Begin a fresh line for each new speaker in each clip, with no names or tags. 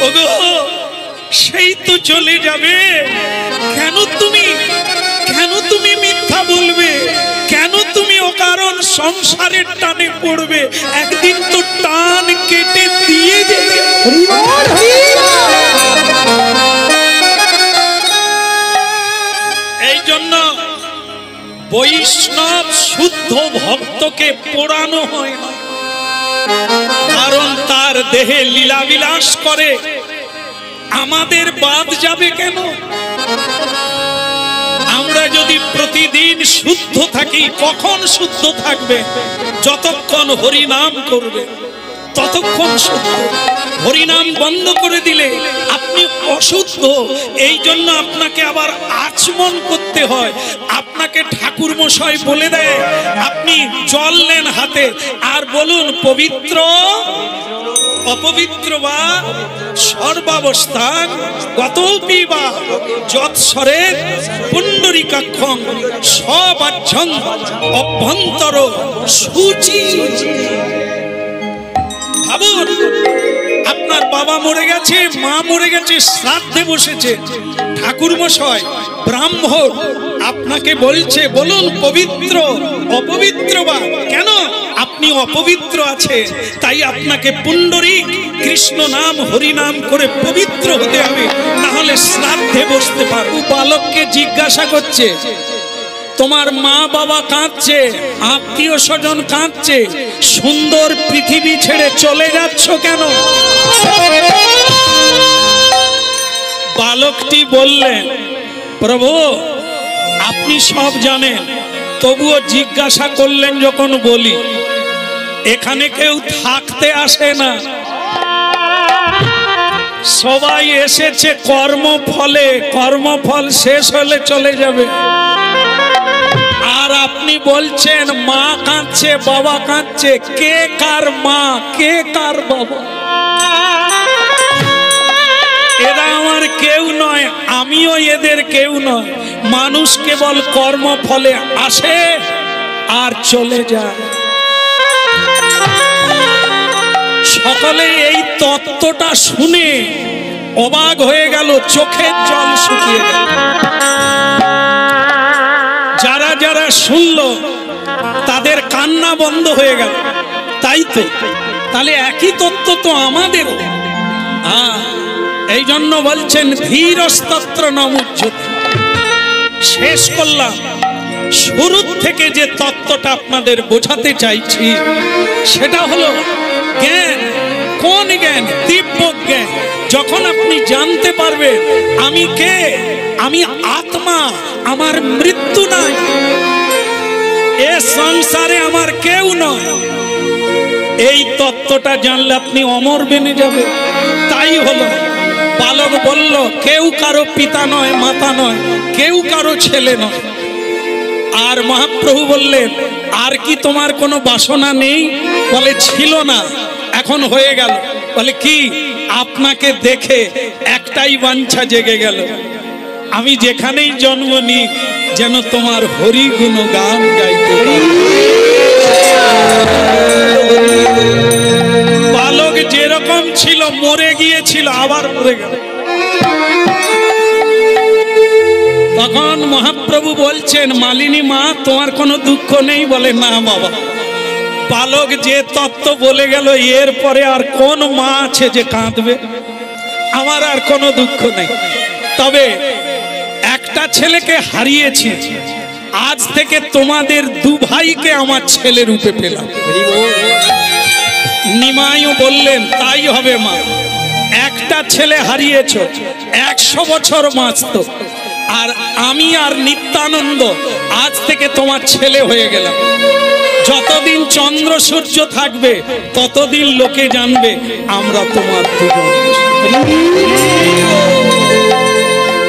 ওগো সেই তো চলে যাবে, কেন তুমি মিথ্যা বলবে? কেন তুমি অকারণ সংসারের টানে পড়বে? একদিন তো টান কেটে দিয়ে দেবে। এই জন্য বৈষ্ণব শুদ্ধ ভক্তকে পোড়ানো হয় না, কারণ তার দেহে লীলা বিলাস করে। আমাদের বাদ যাবে কেন? আমরা যদি প্রতিদিন শুদ্ধ থাকি, কখন শুদ্ধ থাকবে? যতক্ষণ হরিনাম করবে ততক্ষণ শুদ্ধ। হরিনাম বন্ধ করে দিলে আপনি অশুদ্ধ। এই জন্য আপনাকে আবার আচমন করতে হয়। আপনাকে ঠাকুর মশাই বলে দেয়, আপনি জল নেন হাতে আর বলুন পবিত্র অপবিত্র বা সর্বাবস্থান গতোপি বা যৎসরে পুণ্ডরীকাক্ষং সবাহ্যং অভ্যন্তর শুচি। ভাবুন, আপনার বাবা মরে গেছে, মা মরে গেছে, শ্রাদ্ধে বসেছে, ঠাকুর মশাই ব্রাহ্মণ আপনাকে বলছে বলুন পবিত্র অপবিত্র বা। কেন? আপনি অপবিত্র আছে, তাই আপনাকে পুণ্ডরীক কৃষ্ণ নাম হরিনাম করে পবিত্র হতে হবে, না হলে শ্রাদ্ধে বসতে পারবো। বালককে জিজ্ঞাসা করছে, তোমার মা বাবা কাঁদছে, আত্মীয় স্বজন কাঁদছে, সুন্দর পৃথিবী ছেড়ে চলে যাচ্ছ কেন? বালকটি বললেন, প্রভু আপনি সব জানেন, তবুও জিজ্ঞাসা করলেন যখন বলি। এখানে কেউ থাকতে আসে না, সবাই এসেছে কর্মফলে, কর্মফল শেষ হলে চলে যাবে। আর আপনি বলছেন মা কাঁদছে, বাবা কাঁদছে। কে কার মা, কে কার বাবা? এরা আমার কেউ নয়, আমিও এদের কেউ নয়। মানুষ কেবল কর্মফলে আসে আর চলে যায়। সকলে এই তত্ত্বটা শুনে অবাক হয়ে গেল, চোখের জল শুকিয়ে গেল। যারা যারা শুনলো তাদের কান্না বন্ধ হয়ে গেল। তাই তো, তাহলে একই তত্ত্ব তো আমাদেরও। এই জন্য বলছেন ধীরস্তত্র নমুজ্জতে। শেষ করলাম, শুরু থেকে যে তত্ত্বটা আপনাদের বোঝাতে চাইছি সেটা হলো জ্ঞান। কোন জ্ঞান? দিব্য জ্ঞান। যখন আপনি জানতে পারবেন আমি কে, আমি আত্মা, আমার মৃত্যু নাই, এ সংসারে আমার কেউ নয়, এই তত্ত্বটা জানলে আপনি অমর বেনে যাবে। তাই হলো বালক বলল, কেউ কারো পিতা নয়, মাতা নয়, কেউ কারো ছেলে নয়। আর মহাপ্রভু বললেন, আর কি তোমার কোনো বাসনা নেই? বলে ছিল না, এখন হয়ে গেল। বলে কি? আপনাকে দেখে একটাই বাঞ্ছা জেগে গেল, আমি যেখানেই জন্ম নিই যেন তোমার হরি গুণ গান গাইতে পারি। বালক যেরকম ছিল, মরে গিয়েছিল, আবার মরে গেল। তখন মহাপ্রভু বলছেন, মালিনী মা তোমার কোনো দুঃখ নেই? বলে না বাবা। বালক যে তত্ত্ব বলে গেল, এর পরে আর কোন মা আছে যে কাঁদবে? আমার আর কোনো দুঃখ নেই। তবে একটা ছেলেকে হারিয়েছি, আজ থেকে তোমাদের দু ভাইকে আমার ছেলে রূপে পেলাম। নিমাইও বললেন, তাই হবে মা। একটা ছেলে হারিয়েছ, 100 বছর বাঁচত, আর আমি আর নিত্যানন্দ আজ থেকে তোমার ছেলে হয়ে গেলাম। যতদিন চন্দ্র সূর্য থাকবে ততদিন লোকে জানবে আমরা তোমার দুজন।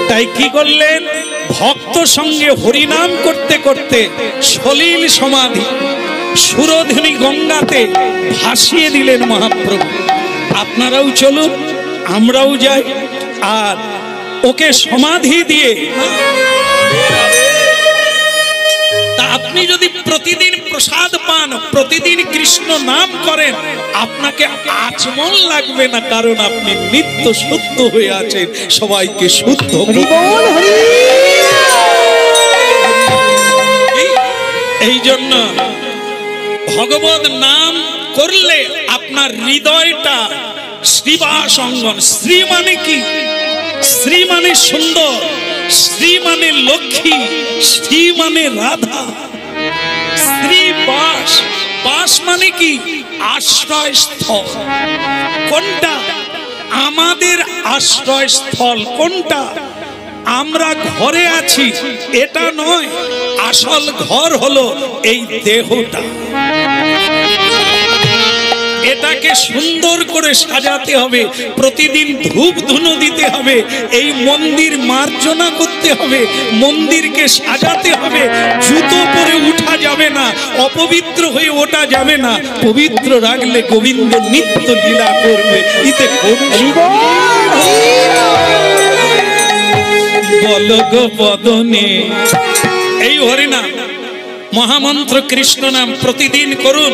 তাই কি করলেন? ভক্ত সঙ্গে হরিনাম করতে করতে সলিল সমাধি সুরধুনী গঙ্গাতে ভাসিয়ে দিলেন মহাপ্রভু। আপনারাও চলুন, আমরাও যাই, আর ওকে সমাধি দিয়ে। তা আপনি যদি প্রতিদিন প্রসাদ পান, প্রতিদিন কৃষ্ণ নাম করেন, আপনাকে আচমন লাগবে না, কারণ আপনি নিত্য শুদ্ধ হয়ে আছেন। সবাইকে শুদ্ধ এই জন্য ভগবত নাম করলে আপনার হৃদয়টা শ্রীবাস অঙ্গন। শ্রী মানে কি? শ্রী মানে সুন্দর, শ্রী মানে লক্ষ্মী, শ্রী মানে রাধা। শ্রীবাস, বাস মানে কি? আশ্রয়স্থল। কোনটা? আমাদের আশ্রয়স্থল কোনটা? আমরা ঘরে আছি এটা নয়, আসল ঘর হলো এই দেহটা। এটাকে সুন্দর করে সাজাতে হবে, প্রতিদিন ধূপ ধুনো দিতে হবে, এই মন্দির মার্জনা করতে হবে, মন্দিরকে সাজাতে হবে। জুতো পরে উঠা যাবে না, অপবিত্র হয়ে ওঠা যাবে না, পবিত্র রাখলে গোবিন্দ নিত্য লীলা করবে। ইতে বল গো বদনে, এই হরিনাম মহামন্ত্র কৃষ্ণ নাম প্রতিদিন করুন,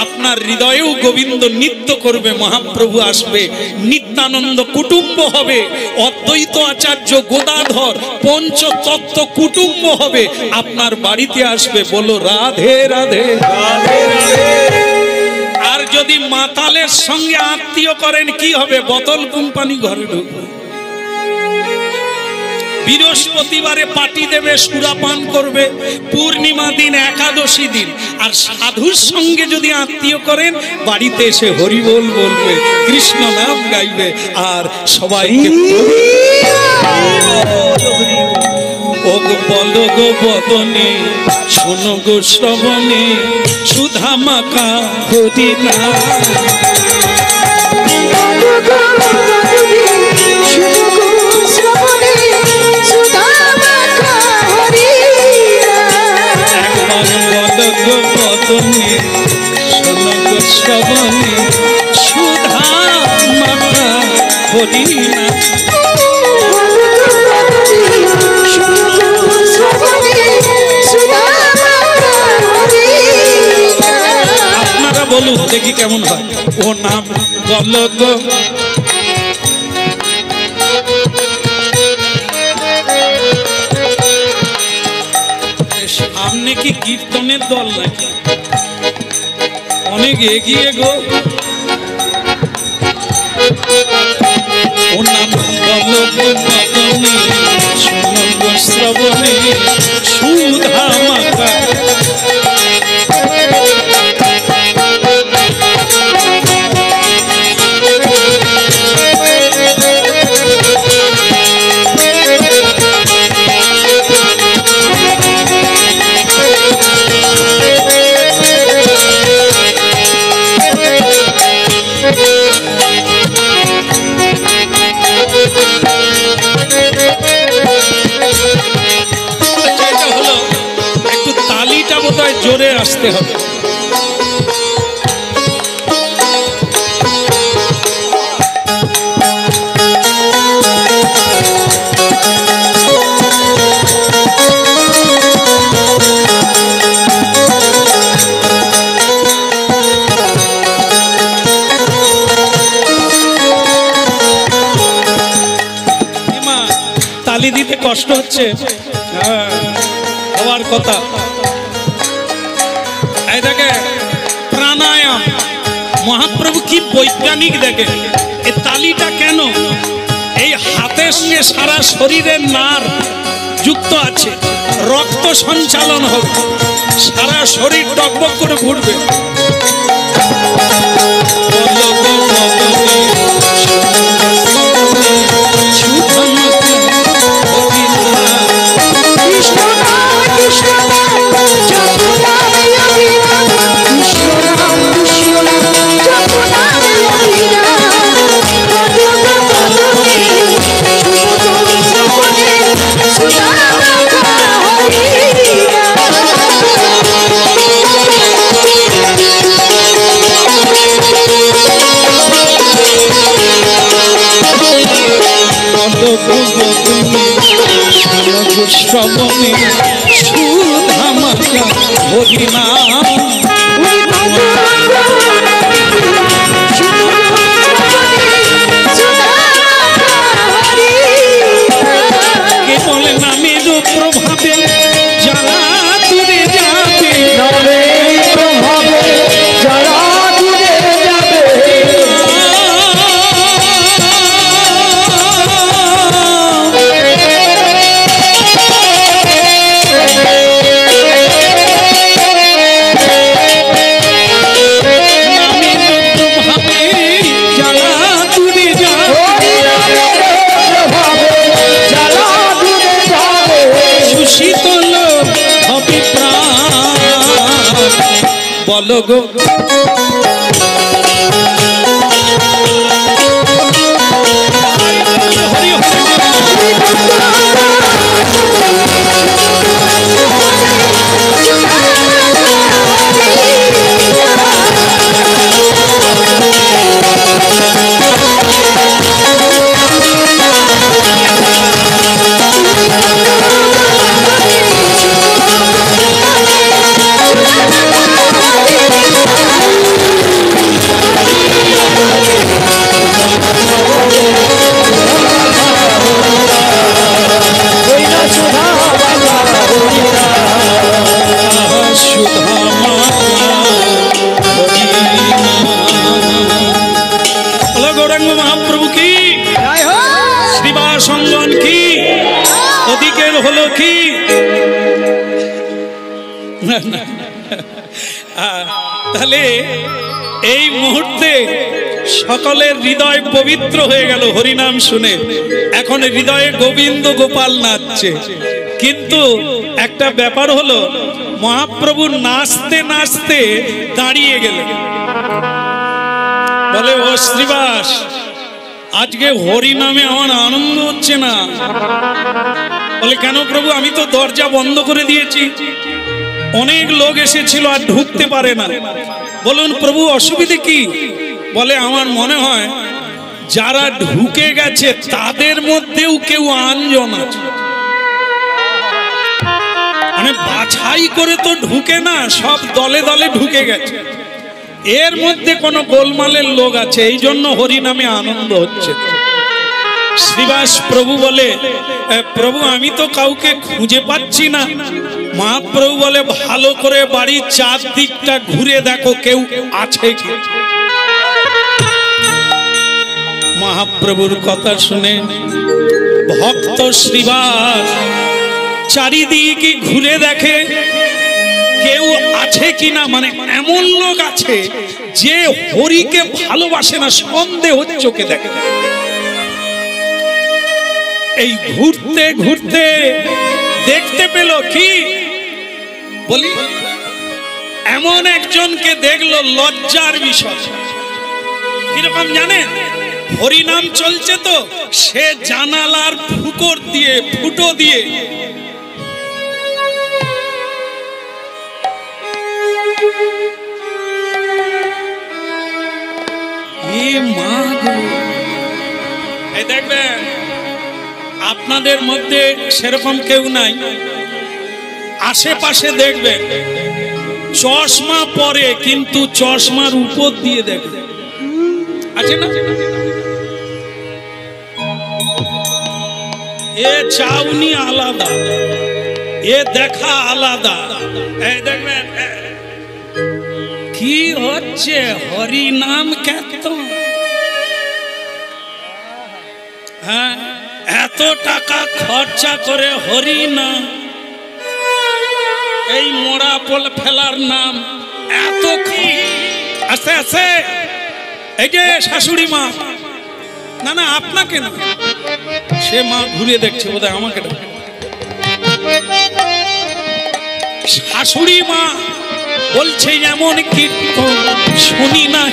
আপনার হৃদয়েও গোবিন্দ নিত্য করবে। মহাপ্রভু আসবে, নিত্যানন্দ কুটুম্ব হবে, অদ্বৈত আচার্য গোদাধর পঞ্চতত্ত্ব কুটুম্ব হবে, আপনার বাড়িতে আসবে। বলো রাধে রাধে রাধে রাধে। আর যদি মাতালের সঙ্গে আত্মীয় করেন কি হবে? বোতল কোম্পানি ঘরে ঢুকবে। বৃহস্পতিবারে পাটি দেবে, সুরাপান করবে, পূর্ণিমা দিন, একাদশী দিন। আর সাধুর সঙ্গে যদি আত্মীয় করেন, বাড়িতে এসে হরিবোল বলবে, কৃষ্ণ নাম গাইবে, আর সবাইকে ও গো বল গো বদনে, শোনো গো শ্রবণে, সুধা মাখা হরিনাম। শোনো গো শ্রবণে, সুধা মাখা হরিনাম। আপনারা বলুন দেখি কেমন হয়। ও নাম বল গো, সামনে কি কীর্তনের দল নাকি? অনেক এগিয়ে গো। ও নাম বল গো বদনে, শোনো গো শ্রবণে, সুধা মাখা। জোরে আসতে হবে। তালি দিতে কষ্ট হচ্ছে, হওয়ার কথা। প্রাণায়াম মহাপ্রভু কি বৈজ্ঞানিক দেখে। এই তালিটা কেন? এই হাতের সঙ্গে সারা শরীরের নার্ভ যুক্ত আছে, রক্ত সঞ্চালন হবে, সারা শরীর টকবক করে ঘুরবে। শ্রবণে সুধা হরি নাম কেবল নামের প্রভাবে যারা দূরে যাবে,
নামের প্রভাবে যারা দূরে যাবে,
বলো গো হলো কি তাহলে এই মুহূর্তে সকলের হৃদয় পবিত্র হয়ে গেল হরিনাম শুনে। এখন হৃদয়ে গোবিন্দ গোপাল নাচছে। কিন্তু একটা ব্যাপার হলো, মহাপ্রভু নাচতে নাচতে দাঁড়িয়ে গেলেন। বলে, ও শ্রীবাস, আজকে হরিনামে আমার আনন্দ হচ্ছে না। বলে, কেন প্রভু? আমি তো দরজা বন্ধ করে দিয়েছি, অনেক লোক এসেছিল আর ঢুকতে পারে না। বলুন প্রভু, অসুবিধে কি? বলে, আমার মনে হয় যারা ঢুকে গেছে তাদের মধ্যেও কেউ আনজন আছে। মানে বাছাই করে তো ঢুকে না, সব দলে দলে ঢুকে গেছে। এর মধ্যে কোনো গোলমালের লোক আছে, এই জন্য হরিনামে আনন্দ হচ্ছে। শ্রীবাস প্রভু বলে, প্রভু আমি তো কাউকে খুঁজে পাচ্ছি না। মহাপ্রভু বলে, ভালো করে বাড়ির চারদিকটা ঘুরে দেখো কেউ আছে কি। মহাপ্রভুর কথা শুনে ভক্ত শ্রীবাস চারিদিকে ঘুরে দেখে কেউ আছে কিনা। মানে এমন লোক আছে যে হরিকে ভালোবাসে না, সন্দেহ চোখে দেখে। এই ঘুরতে ঘুরতে দেখতে পেল কি, বলি এমন একজনকে দেখলো, লজ্জার বিষয়। কিরকম জানেন? হরিনাম চলছে তো, সে জানালার ফুটো দিয়ে দেখবেন আপনাদের মধ্যে সেরকম কেউ নাই, আশেপাশে দেখবেন চশমা পরে কিন্তু চশমার উপর দিয়ে দেখবেন, আছে না? এ চাউনি আলাদা, এ দেখা আলাদা। এই দেখবেন কি হচ্ছে, হরি নাম কীর্তন। হ্যাঁ, এত টাকা খরচা করে হরি নাম, এই মোড়া ফেলার নাম, এত কি আস্তে আস্তে। এই যে শাশুড়ি মা, না না আপনাকে না, সে মা ঘুরে দেখছে, বোধহয় আমাকে। শাশুড়ি মা বলছে, এমন কীর্তন শুনি না।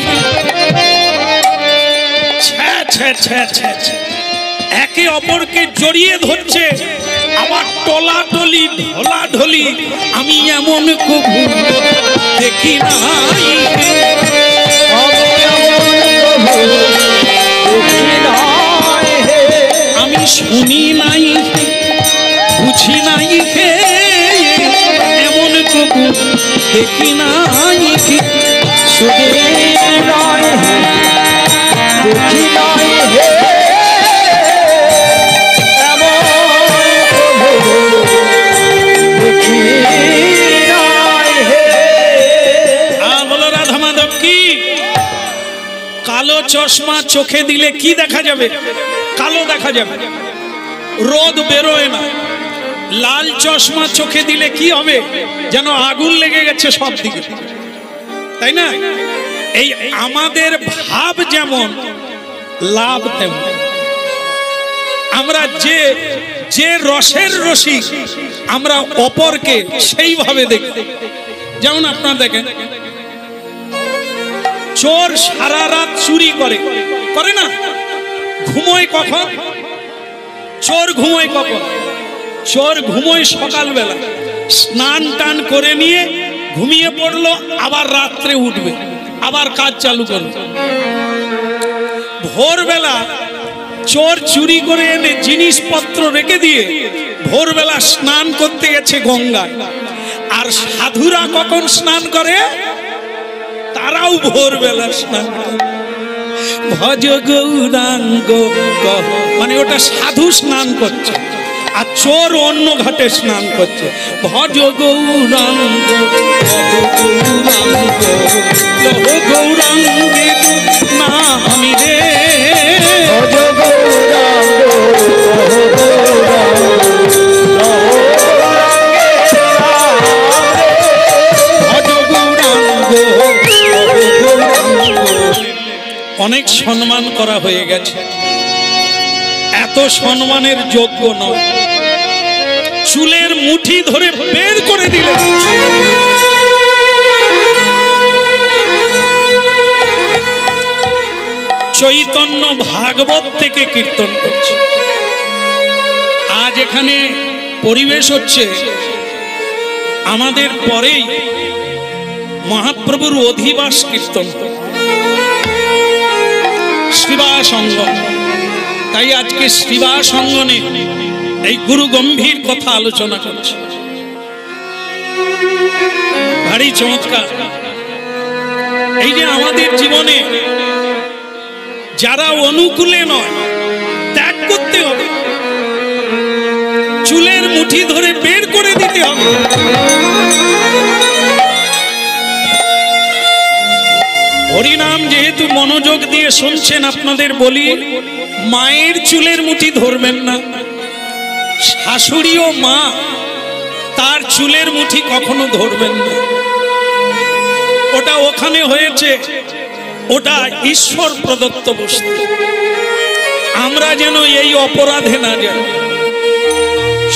একে অপরকে জড়িয়ে ধরছে, আবার টলাটলি ঢলাঢলি। আমি এমন কবু দেখি নাই, আমি শুনি নাই, বুঝি নাই, এমন দেখি নাই কি
দেখি নাই হে এমন প্রভু দেখি নাই হে।
বলো রাধা মাধব কি? কালো চশমা চোখে দিলে কি দেখা যাবে? কালো দেখা যাবে, রোদ বেরোয় না। লাল চশমা চোখে দিলে কি হবে? যেন আগুন লেগে গেছে সব দিকে, তাই না? এই আমাদের ভাব যেমন, লাভ তেমন। আমরা যে যে রসের রসিক, আমরা অপরকে সেইভাবে দেখি। যেমন আপনারা দেখেন, চোর সারা রাত চুরি করে, করে না? ঘুমোয় কখন? চোর ঘুমোয় কখন? চোর ঘুমোয় সকালবেলা, স্নান টান করে নিয়ে ঘুমিয়ে পড়লো, আবার রাত্রে উঠবে, আবার কাজ চালু করবে। ভোরবেলা চোর চুরি করে এনে জিনিসপত্র রেখে দিয়ে ভোরবেলা স্নান করতে গেছে গঙ্গায়। আর সাধুরা কখন স্নান করে? তারাও ভোরবেলা স্নান করে। ভজ গৌরাঙ্গ, মানে ওটা সাধু স্নান করছে, আর চোর অন্য ঘাটে স্নান করছে। ভজ গৌরাঙ্গ গৌরাঙ্গে না আমি রে,
ভজ গৌরাঙ্গ
অনেক সম্মান করা হয়ে গেছে, এত সম্মানের যোগ্য নয়। চুলের মুঠি ধরে বের করে দিলে। চৈতন্য ভাগবত থেকে কীর্তন করছে। আজ এখানে পরিবেশ হচ্ছে, আমাদের পরেই মহাপ্রভুর অধিবাস কীর্তন, শ্রীবাস অঙ্গন। তাই আজকে শ্রীবাস অঙ্গনে এই গুরু গম্ভীর কথা আলোচনা করছে, ভারী চমৎকার। এই যে আমাদের জীবনে যারা অনুকূলে নয়, ত্যাগ করতে হবে, চুলের মুঠি ধরে বের করে দিতে হবে। হরিনাম যেহেতু মনোযোগ দিয়ে শুনছেন, আপনাদের বলি, মায়ের চুলের মুঠি ধরবেন না। শাশুড়ি ও মা, তার চুলের মুঠি কখনো ধরবেন না। ওটা ওখানে হয়েছে, ওটা ঈশ্বর প্রদত্ত বস্তু। আমরা যেন এই অপরাধে না যাই।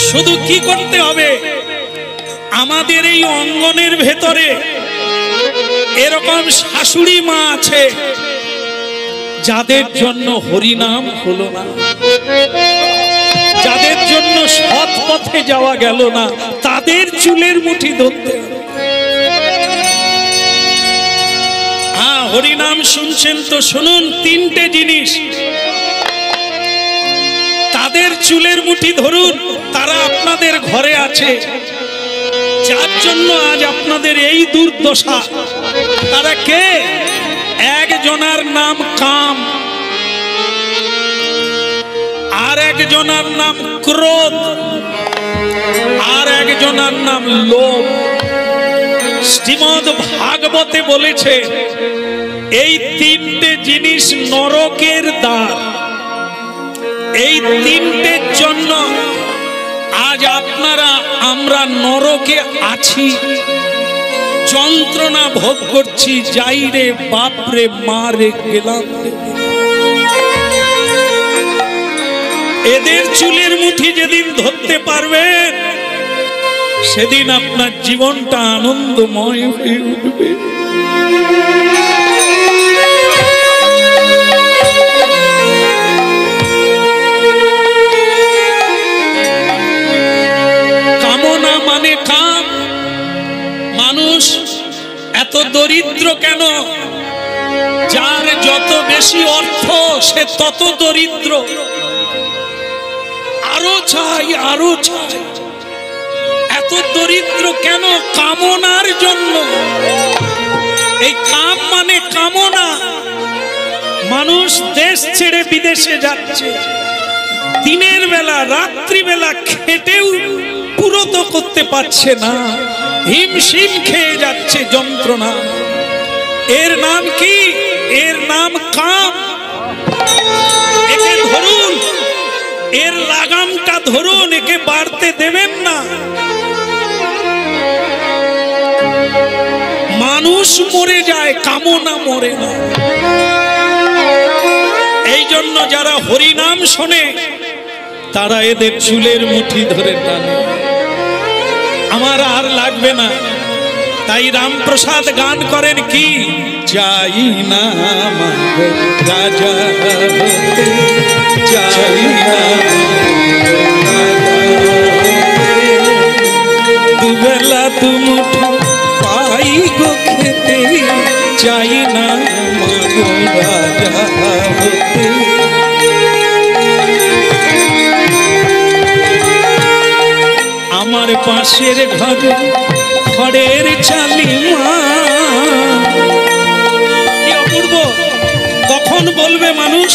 শুধু কি করতে হবে, আমাদের এই অঙ্গনের ভেতরে এরকম শাশুড়ি মা আছে যাদের জন্য হরিনাম হলো না, যাদের জন্য সৎ পথে যাওয়া গেল না, তাদের চুলের মুঠি ধরতে। হ্যাঁ, হরিনাম শুনছেন তো শুনুন, তিনটে জিনিস। তাদের চুলের মুঠি ধরুন, তারা আপনাদের ঘরে আছে, যার জন্য আজ আপনাদের এই দুর্দশা। তারা কে? একজনার নাম কাম, আর একজনার নাম ক্রোধ, আর একজনার নাম লোভ। শ্রীমদ্ ভাগবতে বলেছে এই তিনটে জিনিস নরকের দ্বার। এই তিনটের জন্য আজ আপনারা আমরা নরকে আছি, যন্ত্রণা ভোগ করছি। যাই রে বাপরে, মারে গেলাম। এদের চুলের মুঠি যেদিন ধরতে পারবেন, সেদিন আপনার জীবনটা আনন্দময় হয়ে উঠবে। কামনা মানে কাম। মানুষ এত দরিদ্র কেন? যার যত বেশি অর্থ, সে তত দরিদ্র। আরো চাই, আরো চাই। এত এত দরিদ্র কেন? কামনার জন্য। এই কাম মানে কামনা। মানুষ দেশ ছেড়ে বিদেশে যাচ্ছে, দিনের বেলা রাত্রিবেলা খেটেও পুরোত করতে পারছে না, হিমশিম খেয়ে যাচ্ছে যন্ত্রণা। এর নাম কি? এর নাম কাম। একে ধরুন, এর লাগামটা ধরুন, একে বাড়তে দেবেন না। মানুষ মরে যায়, কামনা মরে না। এই জন্য যারা হরিনাম শোনে তারা এদের চুলের মুঠি ধরে টানে, আমার আর লাগবে না। তাই রামপ্রসাদ গান করেন কি? চাই না রাজা হতে, চাই না দুবেলা দুমুঠো পাই গো খেতে, চাই না মাগো রাজা হতে। আমার পাশের ঘরে ঘরের চালিমা, কি অপূর্ব! কখন বলবে মানুষ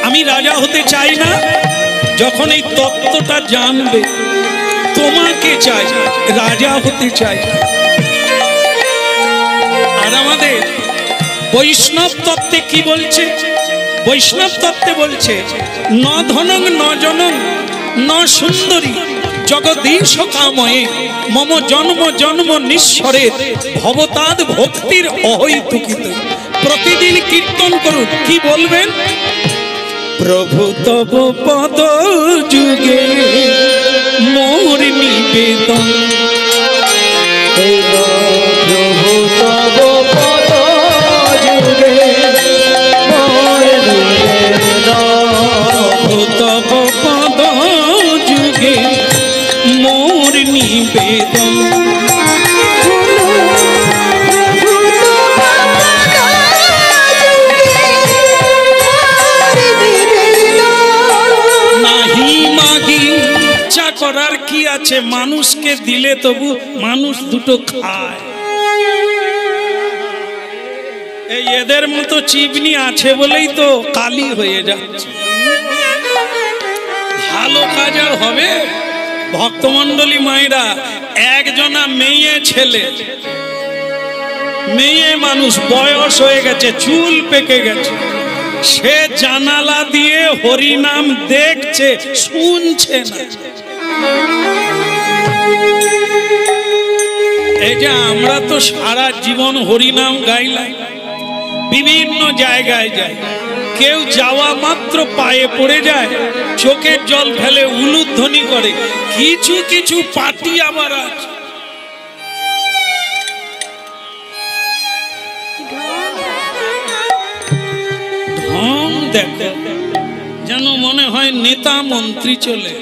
আমি রাজা হতে চাই না? যখন এই তত্ত্বটা জানবে, তোমাকে চাই, রাজা হতে চাই। আর আমাদের বৈষ্ণব তত্ত্বে কি বলছে? বৈষ্ণব তত্ত্বে বলছে ন ধনং ন জনং ন সুন্দরী জগদীশ কাময়ে মম জন্ম জন্ম নিঃস্বরে ভবতাদ ভক্তির অহৈতুকিত। প্রতিদিন কীর্তন করুন। কি বলবেন? প্রভু তব পদ যুগে মোর নিবেদন,
প্রভু তব পদ যুগে মোর নিবেদন,
প্রভু তব পদ যুগে মোর নিবেদন। নাহি মাগি, ইচ্ছা করার কি আছে? মানুষকে দিলে তবু মানুষ দুটো খায়। এই এদের মতো চিবনি আছে বলেই তো কালি হয়ে যাচ্ছে। ভালো কাজ আর হবে? ভক্তমন্ডলী মায়েরা, একজনা মেয়ে ছেলে, মেয়ে মানুষ, বয়স হয়ে গেছে, চুল পেকে গেছে, সে জানালা দিয়ে হরিনাম দেখছে, শুনছে না। এই যে আমরা তো সারা জীবন হরিনাম গাইলাম, বিভিন্ন জায়গায় যাই, কেউ যাওয়া মাত্র পায়ে পড়ে যায়, চোখের জল ফেলে উলুধ্বনি করে। কিছু কিছু পার্টি আবার আছে ঢং দেখে, যেন মনে হয় নেতা মন্ত্রী চলে।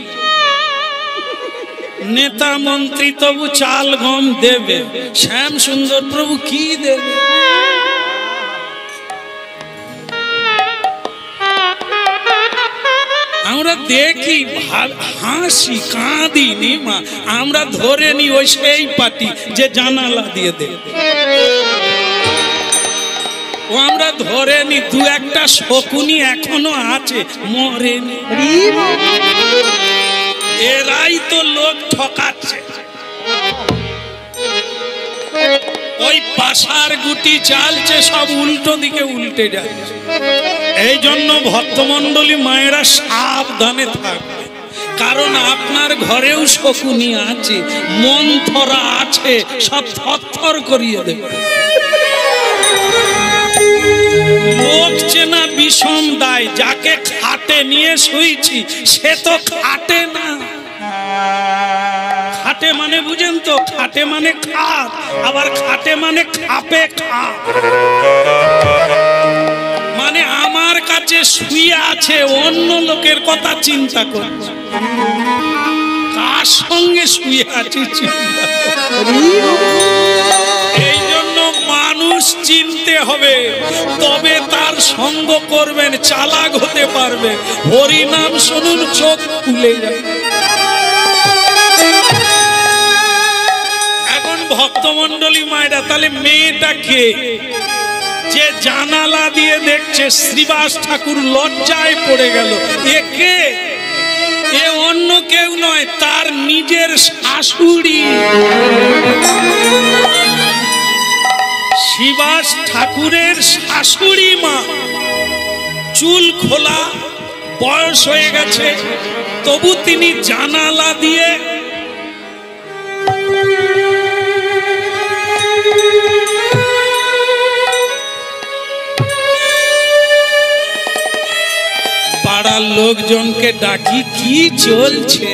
নেতা মন্ত্রী তবু চাল গম দেবে, শ্যাম সুন্দর প্রভু কি দেবে? আমরা দেখি, হাসি, কাঁদি নি মা, আমরা ধরে নি ওই সেই পার্টি যে জানালা দিয়ে দেবে। ও আমরা ধরে নি দু একটা শকুনি এখনো আছে, মরেনি। এরাই তো লোক ঠকাচ্ছে। ওই পাশার গুটি চালছে, সব উল্টো দিকে উল্টে যাচ্ছে। এই জন্য ভক্তমন্ডলী মায়েরা সাবধানে থাকবে, কারণ আপনার ঘরেও শকুনি আছে, মন্থরা আছে, সব থরথর করিয়ে দেবে। লোক চেনা বিষম দায়। যাকে খাটে নিয়ে শুইছি সে তো খাটে না। খাটে মানে বুঝেন তো? খাটে মানে খাট, আবার খাটে মানে খাপে খাপ। মানে আমার কাছে শুয়ে আছে, অন্য লোকের কথা চিন্তা করছে। কার সঙ্গে শুয়ে আছি চিন্তা। এই জন্য মানুষ চিনতে হবে, তবে তার সঙ্গ করবেন, চালাক হতে পারবে। হরিনাম শুনুন, চোখ খুলে যাবে। ভক্তমণ্ডলী মায়েরা, তাহলে মেয়েটাকে যে জানালা দিয়ে দেখছে শ্রীবাস ঠাকুর লজ্জায় পড়ে গেল। এ কে? এ অন্য কেউ নয়, তার নিজের শাশুড়ি। শ্রীবাস ঠাকুরের শাশুড়ি মা, চুল খোলা, বয়স হয়ে গেছে, তবু তিনি জানালা দিয়ে পাড়ার লোকজনকে ডাকি, কি চলছে?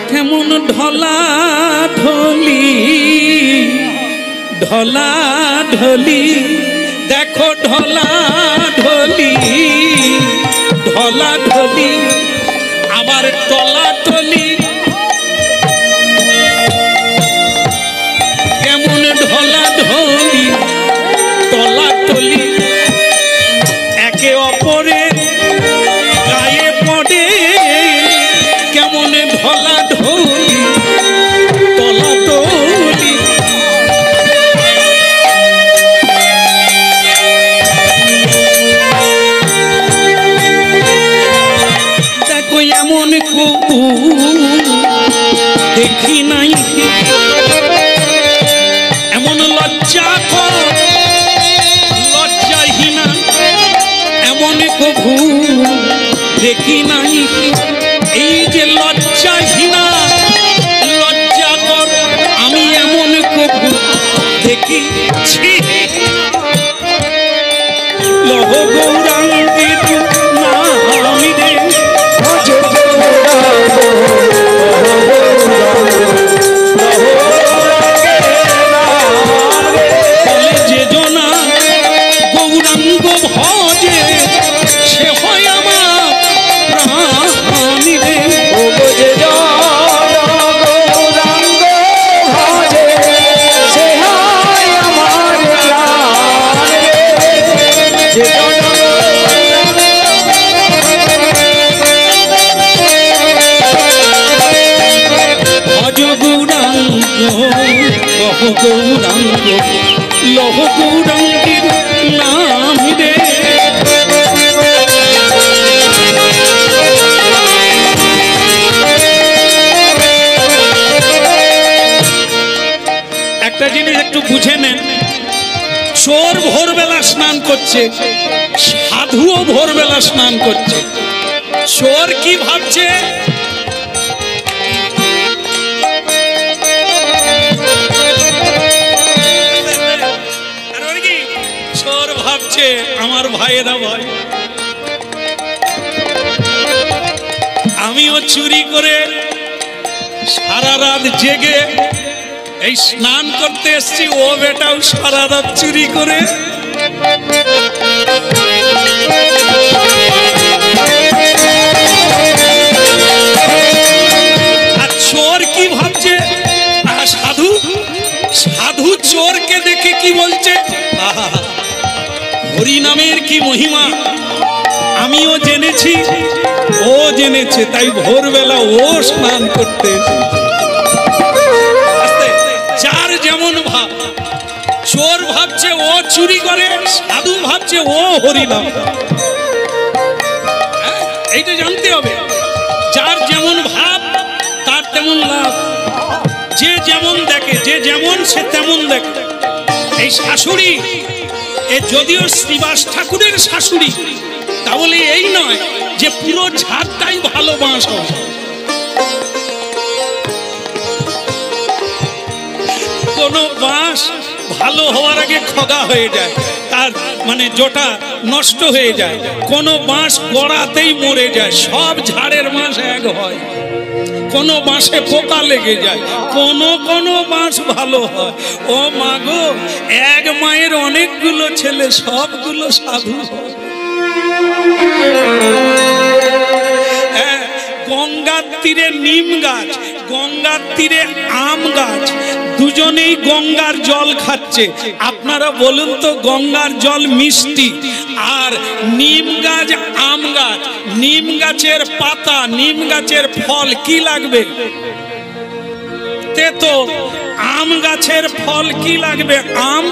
কেমন ঢলা ঢলি, ঢলা ঢলি, দেখো ঢলা ঢলি, ঢলা ঢলি, আবার টলা টলি, কেমন ঢলা ঢলি, টলা টলি, একে অপরের গায়ে পড়ে, কেমন ঢলা ঢলি, টলা টলি। দেখো এমন কবু দেখি নাই, এমন লজ্জা কর, লজ্জাহীনা এমন কবু দেখি নাই। এই যে লজ্জাহীনা, লজ্জা কর, আমি এমন কবু দেখিছি। লহ গৌরাঙ্গের নামি রে, যে জনা গৌরাঙ্গ ভজে, সে হয় আমার প্রাণী রে।
গৌরাঙ্গ ভজে, সে হয় আমার প্রাণ।
ভজ গৌরাঙ্গ, কহ গৌরাঙ্গ, লহ গৌরাঙ্গের নাম রে। একটা জিনিস একটু বুঝে নেন, চোর ভোরবেলা স্নান করছে, সাধুও ভোরবেলা স্নান করছে। চোর কি ভাবছে? চোর ভাবছে আমার ভাইয়েরা ভাই, আমিও চুরি করে সারা রাত জেগে এই স্নান করতে এসছি, ও বেটাও সারা রাত চুরি করে। আর চোর কি ভাবছে? সাধু, সাধু চোরকে দেখে কি বলছে? হরি নামের কি মহিমা আমিও জেনেছি, ও জেনেছে, তাই ভোরবেলা ও স্নান করতে এসেছে। যার যেমন ভাব, চোর ভাবছে ও চুরি করে, সাধু ভাবছে ও হরিনাম। এইটা জানতে হবে, যার যেমন ভাব তার তেমন লাভ। যে যেমন দেখে, যে যেমন সে তেমন দেখে। এই শাশুড়ি, এ যদিও শ্রীবাস ঠাকুরের শাশুড়ি, তাহলে এই নয় যে পুরো ঝাড়টাই ভালো বাঁশ হবে। কোন বাঁশ ভালো হওয়ার আগে খগা হয়ে যায়, তার মানে জোটা নষ্ট হয়ে যায়। কোন বাঁশ গড়াতেই মরে যায়। সব ঝাড়ের বাঁশ এক হয়, কোন বাঁশে পোকা লেগে যায়, কোন বাঁশ ভালো হয়। ও মা গো, এক মায়ের অনেকগুলো ছেলে, সবগুলো সাধু হয়। গঙ্গার তীরে নিম গাছ, গঙ্গার তীরে আম গাছ, দুজনেই গঙ্গার জল খাচ্ছে। আপনারা বলুন তো, গঙ্গার জল মিষ্টি আর নিম গাছ আম গাছ, নিম গাছের পাতা, নিম গাছের ফল কি লাগবে? তেতো। আম গাছের ফল কি লাগবে? আম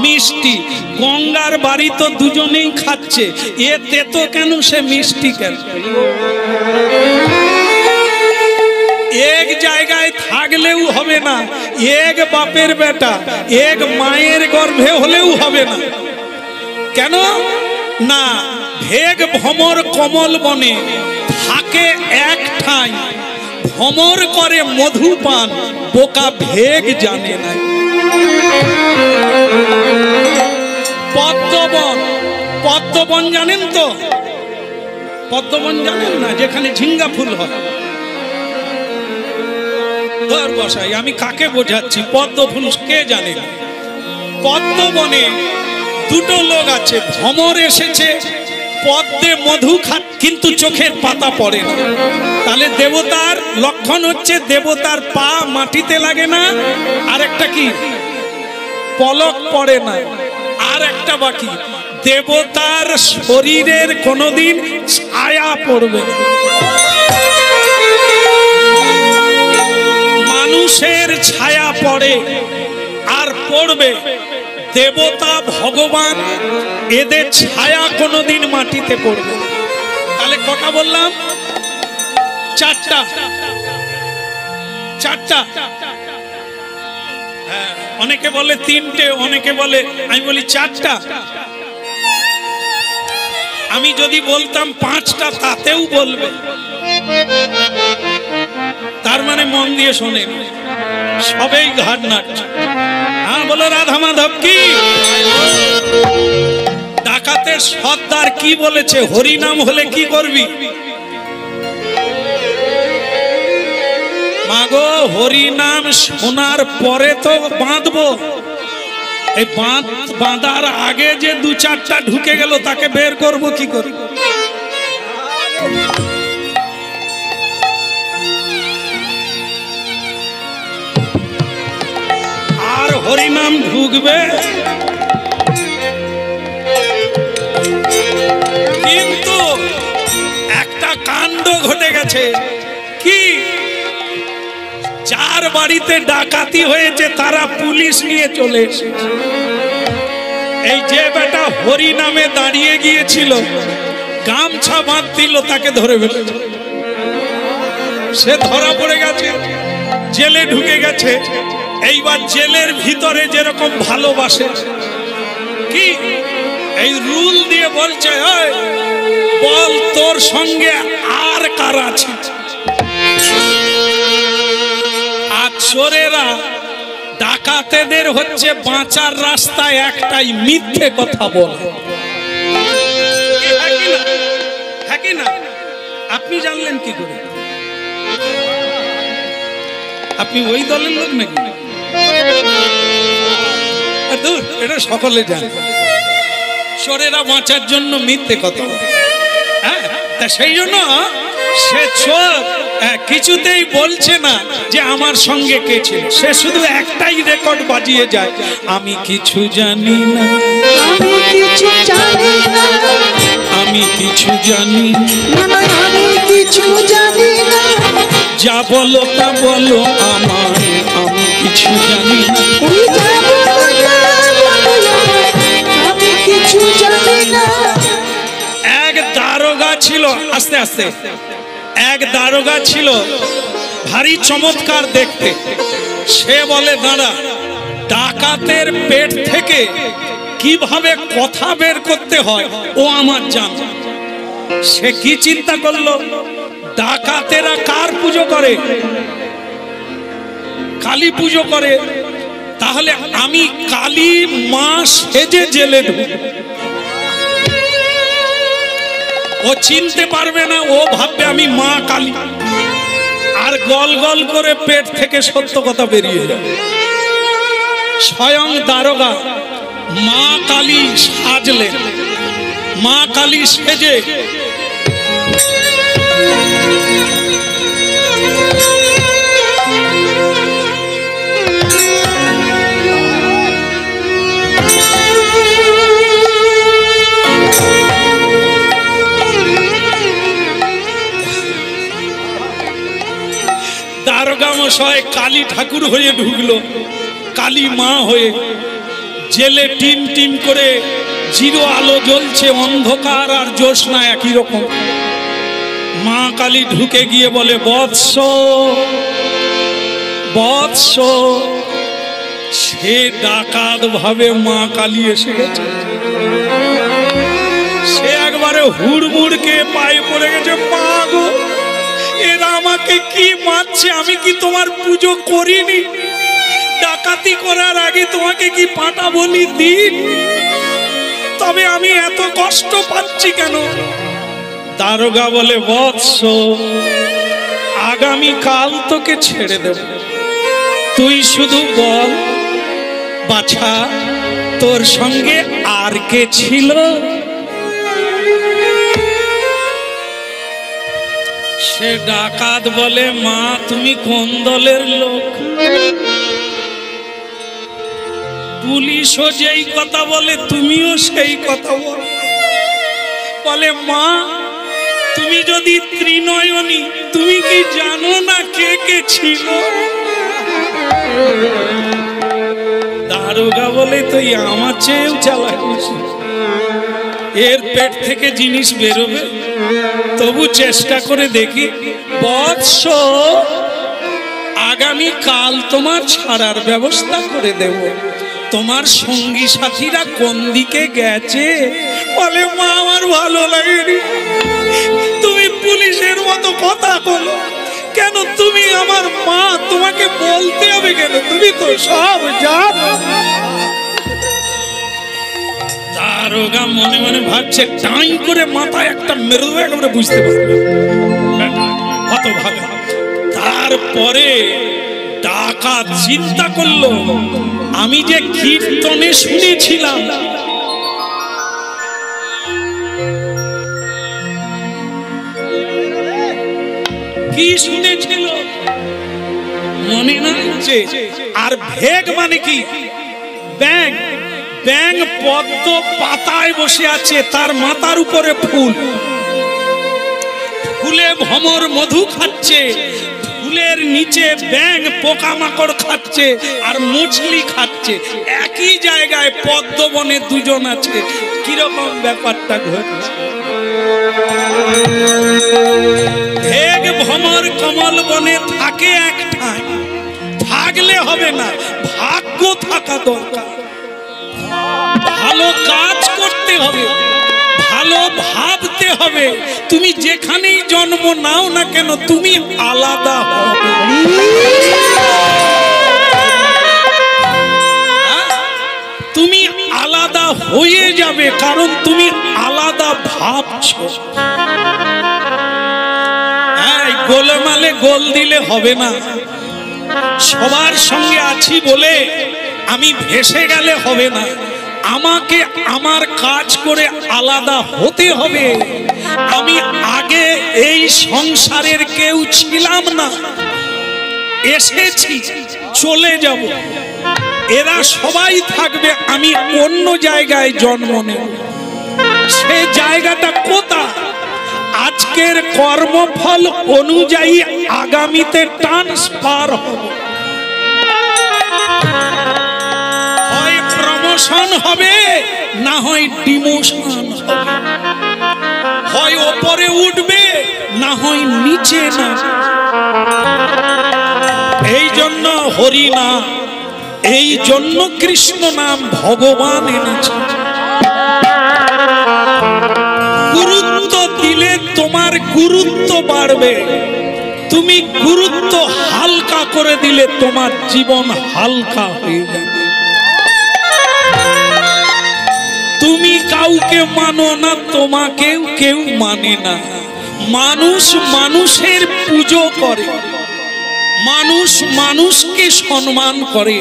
মিষ্টি। গঙ্গার বাড়ি তো দুজনেই খাচ্ছে, এ তেতো কেন, সে মিষ্টি কেন? এক জায়গায় থাকলেও হবে না, এক বাপের বেটা এক মায়ের গর্ভে হলেও হবে না। কেন না? ভেগ ভ্রমর কমল বনে, থাকে এক ঠাই, ভ্রমর করে মধুপান, বোকা ভেগ জানে না। পদ্মবন, পদ্মবন জানেন তো? পদ্মবন জানেন না? যেখানে ঝিঙ্গা ফুল হয়। ধর বসাই, আমি কাকে বোঝাচ্ছি? পদ্ম ফুল কে জানে না? পদ্মবনে দুটো লোক আছে, ভ্রমর এসেছে, পদ্মে মধু খা, কিন্তু চোখের পাতা পড়ে না। তাহলে দেবতার লক্ষণ হচ্ছে দেবতার পা মাটিতে লাগে না, আর একটা কি, পলক পড়ে না। আর একটা বাকি, দেবতার শরীরের কোনোদিন ছায়া পড়বে না। মানুষের ছায়া পড়ে আর পড়বে, দেবতা ভগবান এদের ছায়া কোনোদিন মাটিতে পড়বে। তাহলে কটা বললাম? চারটা। চারটা। হ্যাঁ, অনেকে বলে তিনটে, অনেকে বলে, আমি বলি চারটা। আমি যদি বলতাম পাঁচটা তাতেও বলবে। তার মানে মন দিয়ে শোনেন, সবেই ঘাট নাড়ছে। হ্যাঁ বলো রাধা মাধব কি? ডাকাতের সর্দার কি বলেছে? হরিনাম হলে কি করবি? মাগো হরিনাম শোনার পরে তো বাঁধবো, এই বাঁধার আগে যে দু চারটা ঢুকে গেল তাকে বের করবো কি করে? আর হরিনাম ঢুকবে, কিন্তু একটা কাণ্ড ঘটে গেছে। কি? যার বাড়িতে ডাকাতি হয়েছে তারা পুলিশ নিয়ে চলে এসেছে। এই যে বেটা হরি নামে দাঁড়িয়ে গিয়েছিল, গামছা বাঁধ দিল, তাকে ধরে ফেলেছে। সে ধরা পড়ে গেছে, জেলে ঢুকে গেছে। এইবার জেলের ভিতরে যেরকম ভালোবাসে, কি এই রুল দিয়ে বলছে, বল তোর সঙ্গে আর কারা আছে? আর চোরেরা, ডাকাতেদের হচ্ছে বাঁচার রাস্তা একটাই, মিথ্যে কথা বলা। হ্যাঁ কি না? আপনি জানলেন কি করে? আপনি ওই দলের লোক নাকি? এটা সকলে জানে। চোরেরা বাঁচার জন্য মিথ্যে কথা বলে। হ্যাঁ, তা সেই জন্য সে চোর কিছুতেই বলছে না যে আমার সঙ্গে কে ছিল। সে শুধু একটাই রেকর্ড বাজিয়ে যায়, আমি কিছু জানি না,
আমি কিছু জানি না,
আমি কিছু জানি
না, আমি কিছু জানি না,
যা বলো তা বলো আমার, আমি কিছু জানি না।
ওই যা বলো তা বলো, আমি কিছু জানি না।
এক দারোগা ছিল, আস্তে আস্তে, এক দারোগা ছিল, ভারী চমৎকার দেখতে। সে বলে, দাঁড়া, ডাকাতের পেট থেকে কিভাবে কথা বের করতে হয় ও আমার জানা। সে কি চিন্তা করলো, ডাকাতেরা কার পুজো করে? কালী পুজো করে। তাহলে আমি কালী মা সেজে জেলে ঢুকবো। ও চিনতে পারবে না, ও ভাববে আমি মা কালী, আর গল গল করে পেট থেকে সত্য কথা বেরিয়ে যাবে। স্বয়ং দারোগা মা কালী সাজলেন, মা কালী সেজে দারোগা মশাই কালী ঠাকুর হয়ে ঢুকলো, কালী মা হয়ে। জেলে টিম টিম করে জিরো আলো জ্বলছে, অন্ধকার আর জ্যোৎস্না একই রকম। মা কালী ঢুকে গিয়ে বলে, বৎস বৎস। সে ডাকাত ভাবে মা কালী এসে গেছে। সে একবারে হুড়মুড়কে পায়ে পড়ে গেছে, মা গো এরা আমাকে কি মারছে, আমি কি তোমার পুজো করিনি? ডাকাতি করার আগে তোমাকে কি পাটা বলি দিন? তবে আমি এত কষ্ট পাচ্ছি কেন? দারোগা বলে, বৎস আগামী কাল তোকে ছেড়ে দেব, তুই শুধু বল বাছা তোর সঙ্গে আর কে ছিল? সে ডাকাত বলে, মা তুমি কোন দলের লোক? পুলিশও যেই কথা বলে তুমিও সেই কথা বল। বলে, মা তুমি যদি ত্রিনয়নী, তুমি কি জানো না কে কে ছিল? দারোগা বলে, তুই আমার চেয়েও চালাক, এর পেট থেকে জিনিস বেরোবে, তবু চেষ্টা করে দেখি। বৎস আগামী কাল তোমার ছাড়ার ব্যবস্থা করে দেব। তোমার সঙ্গী সাথীরা কোন দিকে গেছে? বলে, মা আমার ভালো লাগেনি, তুমি পুলিশের মতো কথা বলো কেন? তুমি আমার মা, তোমাকে বলতে হবে কেন? তুমি তো সব জানো। দারোগা মনে মনে ভাবছে, টাই করে মাথায় একটা মেরে দেবে, একেবারে বুঝতে পারবে হতভাগা। তারপরে ডাকাত চিন্তা করলো, আমি যে কীর্তনে শুনেছিলাম কি শুনেছিল মনে না হচ্ছে? আর ভেগ মানে কি? ব্যাং। ব্যাং পদ্ম পাতায় বসে আছে, তার মাথার উপরে ফুল, ফুলে ভ্রমর মধু খাচ্ছে, ফুলের নিচে ব্যাং পোকামাকড় খাচ্ছে আর মুছলি খাচ্ছে। একই জায়গায় পদ্মবনে দুজন আছে, কিরকম ব্যাপারটা ঘটছে? ভেগ ভ্রমর কমল বনে থাকে এক ঠাঁই, থাকলে হবে না, ভাগ্য থাকা দরকার। ভালো কাজ করতে হবে, ভালো ভাবতে হবে। তুমি যেখানেই জন্ম নাও না কেন, তুমি আলাদা হবে। তুমি আলাদা হয়ে যাবে, কারণ তুমি আলাদা ভাবছো। গোলমালে গোল দিলে হবে না। সবার সঙ্গে আছি বলে আমি ভেসে গেলে হবে না, আমাকে আমার কাজ করে আলাদা হতে হবে। আমি আগে এই সংসারের কেউ ছিলাম না, এসেছি, চলে যাব, এরা সবাই থাকবে, আমি অন্য জায়গায় জন্ম নেব। সে জায়গাটা কোথা? আজকের কর্মফল অনুযায়ী আগামীতে ট্রান্সফার হবে, হয় প্রমোশন হবে, না হয় ডিমোশন হবে, হয় ওপরে উঠবে, না হয় নিচে না। এই জন্য হরি নাম, এই জন্য কৃষ্ণ নাম ভগবান এনেছে। গুরুত্ব দিলে তোমার গুরুত্ব বাড়বে, তুমি গুরুত্ব হালকা করে দিলে তোমার জীবন হালকা হয়ে যাবে। তুমি কাউকে মানো না, তোমাকেও কেউ মানে না। মানুষ মানুষের পুজো করে, মানুষ মানুষকে সম্মান করে।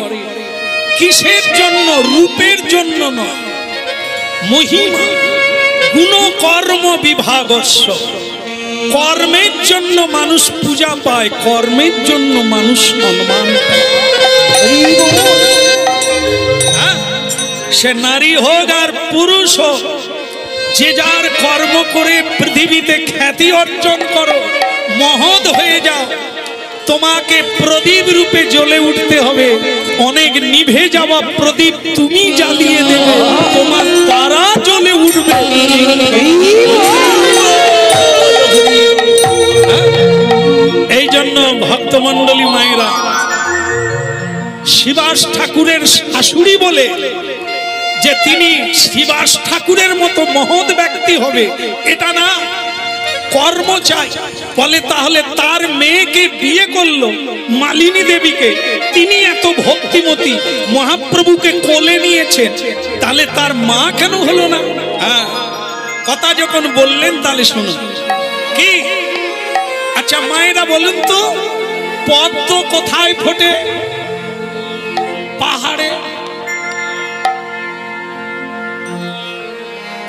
কিসের জন্য? রূপের জন্য নয়, মহিমা গুণ কর্ম বিভাগস্য। কর্মের জন্য মানুষ পূজা পায়, কর্মের জন্য মানুষ সম্মান পায়। সে নারী হোক আর পুরুষ হোক, যে যার কর্ম করে পৃথিবীতে খ্যাতি অর্জন করো, মহৎ হয়ে যাও, তোমাকে প্রদীপ রূপে জ্বলে উঠতে হবে। অনেক নিভে যাওয়া প্রদীপ তুমি জ্বালিয়ে দেবে, তোমার তারা জ্বলে উঠবে। এই জন্য ভক্তমণ্ডলী মায়েরা, শিবাস ঠাকুরের শাশুড়ি বলে যে তিনি শিবাস ঠাকুরের মতো মহৎ ব্যক্তি হবে এটা না, কর্ম চাই। বলে তাহলে তার মেয়েকে বিয়ে করলো মালিনী দেবীকে, তিনি এত ভক্তিমতী, মহাপ্রভুকে কোলে নিয়েছেন, তাহলে তার মা কেন হলো না? হ্যাঁ, কথা যখন বললেন তাহলে শুনুন কি। আচ্ছা মায়েরা বলুন তো, পদ্ম কোথায় ফোটে? পাহাড়ে।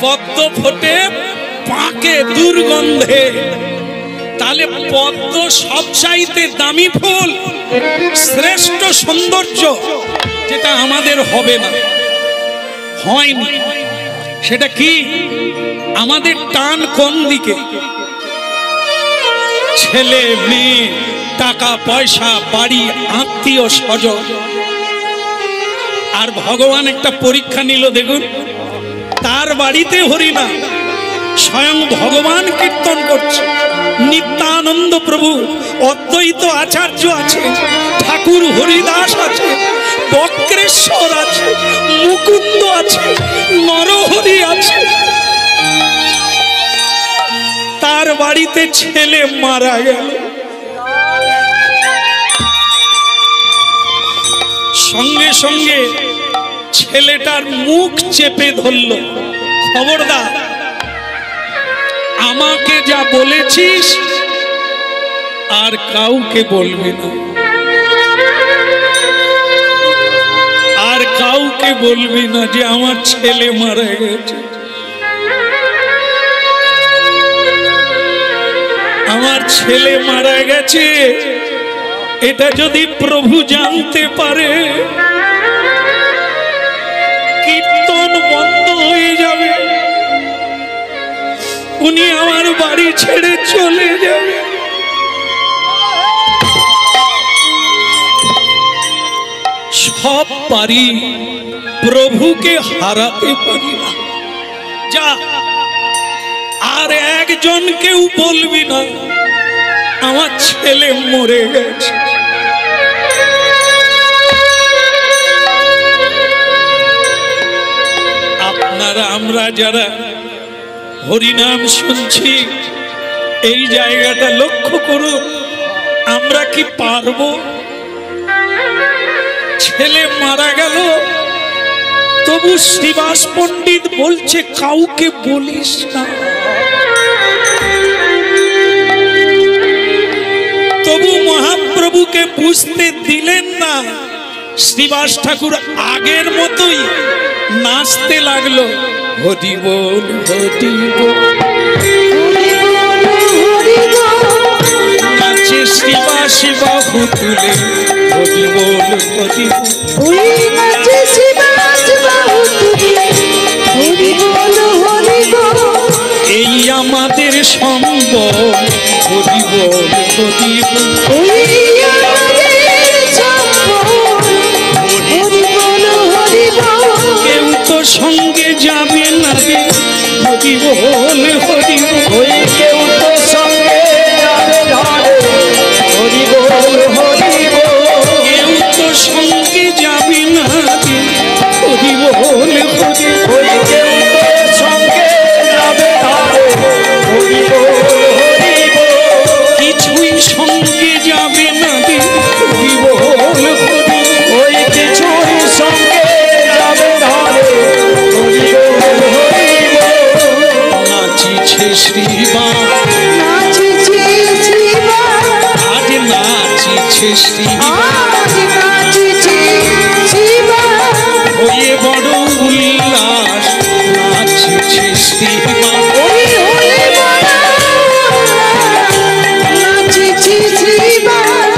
পদ্ম ফোটে পাকে, দুর্গন্ধে। তাহলে পদ্ম সবচাইতে দামি ফুল, শ্রেষ্ঠ সৌন্দর্য, যেটা আমাদের হবে না, হয়নি। সেটা কি? আমাদের টান কোন দিকে? ছেলে মেয়ে, টাকা পয়সা, বাড়ি, আত্মীয় স্বজন। আর ভগবান একটা পরীক্ষা নিল, দেখুন তার বাড়িতে হরিনাম, স্বয়ং ভগবান কীর্তন করছে, নিত্যানন্দ প্রভু, অদ্বৈত আচার্য আছে, ঠাকুর হরিদাস আছে, বক্রেশ্বর আছে, মুকুন্দ আছে, নরহরি আছে। তার বাড়িতে ছেলে মারা গেল, সঙ্গে সঙ্গে ছেলেটার মুখ চেপে ধরল, খবরদার আমাকে যা বলেছিস আর কাউকে বলবি না, আর কাউকে বলবি না যে আমার ছেলে মারা গেছে। আমার ছেলে মারা গেছে, এটা যদি প্রভু জানতে পারে, কীর্তন বন্ধ হয়ে যাবে, উনি আমার বাড়ি ছেড়ে চলে যাবে। সব পারি, প্রভুকে হারাতে পারি না। যা, আর একজনকেও বলবি না আমার ছেলে মরে গেছে। আপনারা, আমরা যারা হরিনাম শুনছি, এই জায়গাটা লক্ষ্য করুন, আমরা কি পারবো? ছেলে মারা গেল, তবু শ্রীবাস পণ্ডিত বলছে কাউকে বলিস না। তবু মহাপ্রভুকে বুঝতে দিলেন না। শ্রীবাস ঠাকুর আগের মতোই নাচতে লাগলো, হরি বল হরি বল, নাচে শ্রীবাস বাহু তুলে, হরি বল হরি বল, এই আমাদের সম্ভব, হরি বল হরি বল, কেউ তো সঙ্গে যাবে না রে, হরি বল হরি বল,
কেউ তো সঙ্গে যাবে না রে, হরি বল হরি বল,
কেউ তো সঙ্গে যাবে না রে, হরি বল হরি বল,
কেউ তো সঙ্গে যাবে না রে, হরি বল হরি বল,
কিছুই সঙ্গে যাবে না রে, হরি বল হরি বল,
কিছুই সঙ্গে যাবে না রে, হরি বল হরি বল,
নাচিছে শ্রীবাস,
নাচিছে শ্রীবাস,
আজ নাচিছে শ্রীবাস,
আজ নাচিছে শ্রীবাস,
হয়ে বড় উল্লাস, নাচিছে শ্রীবাস,
নাচিছে শ্রীবাস,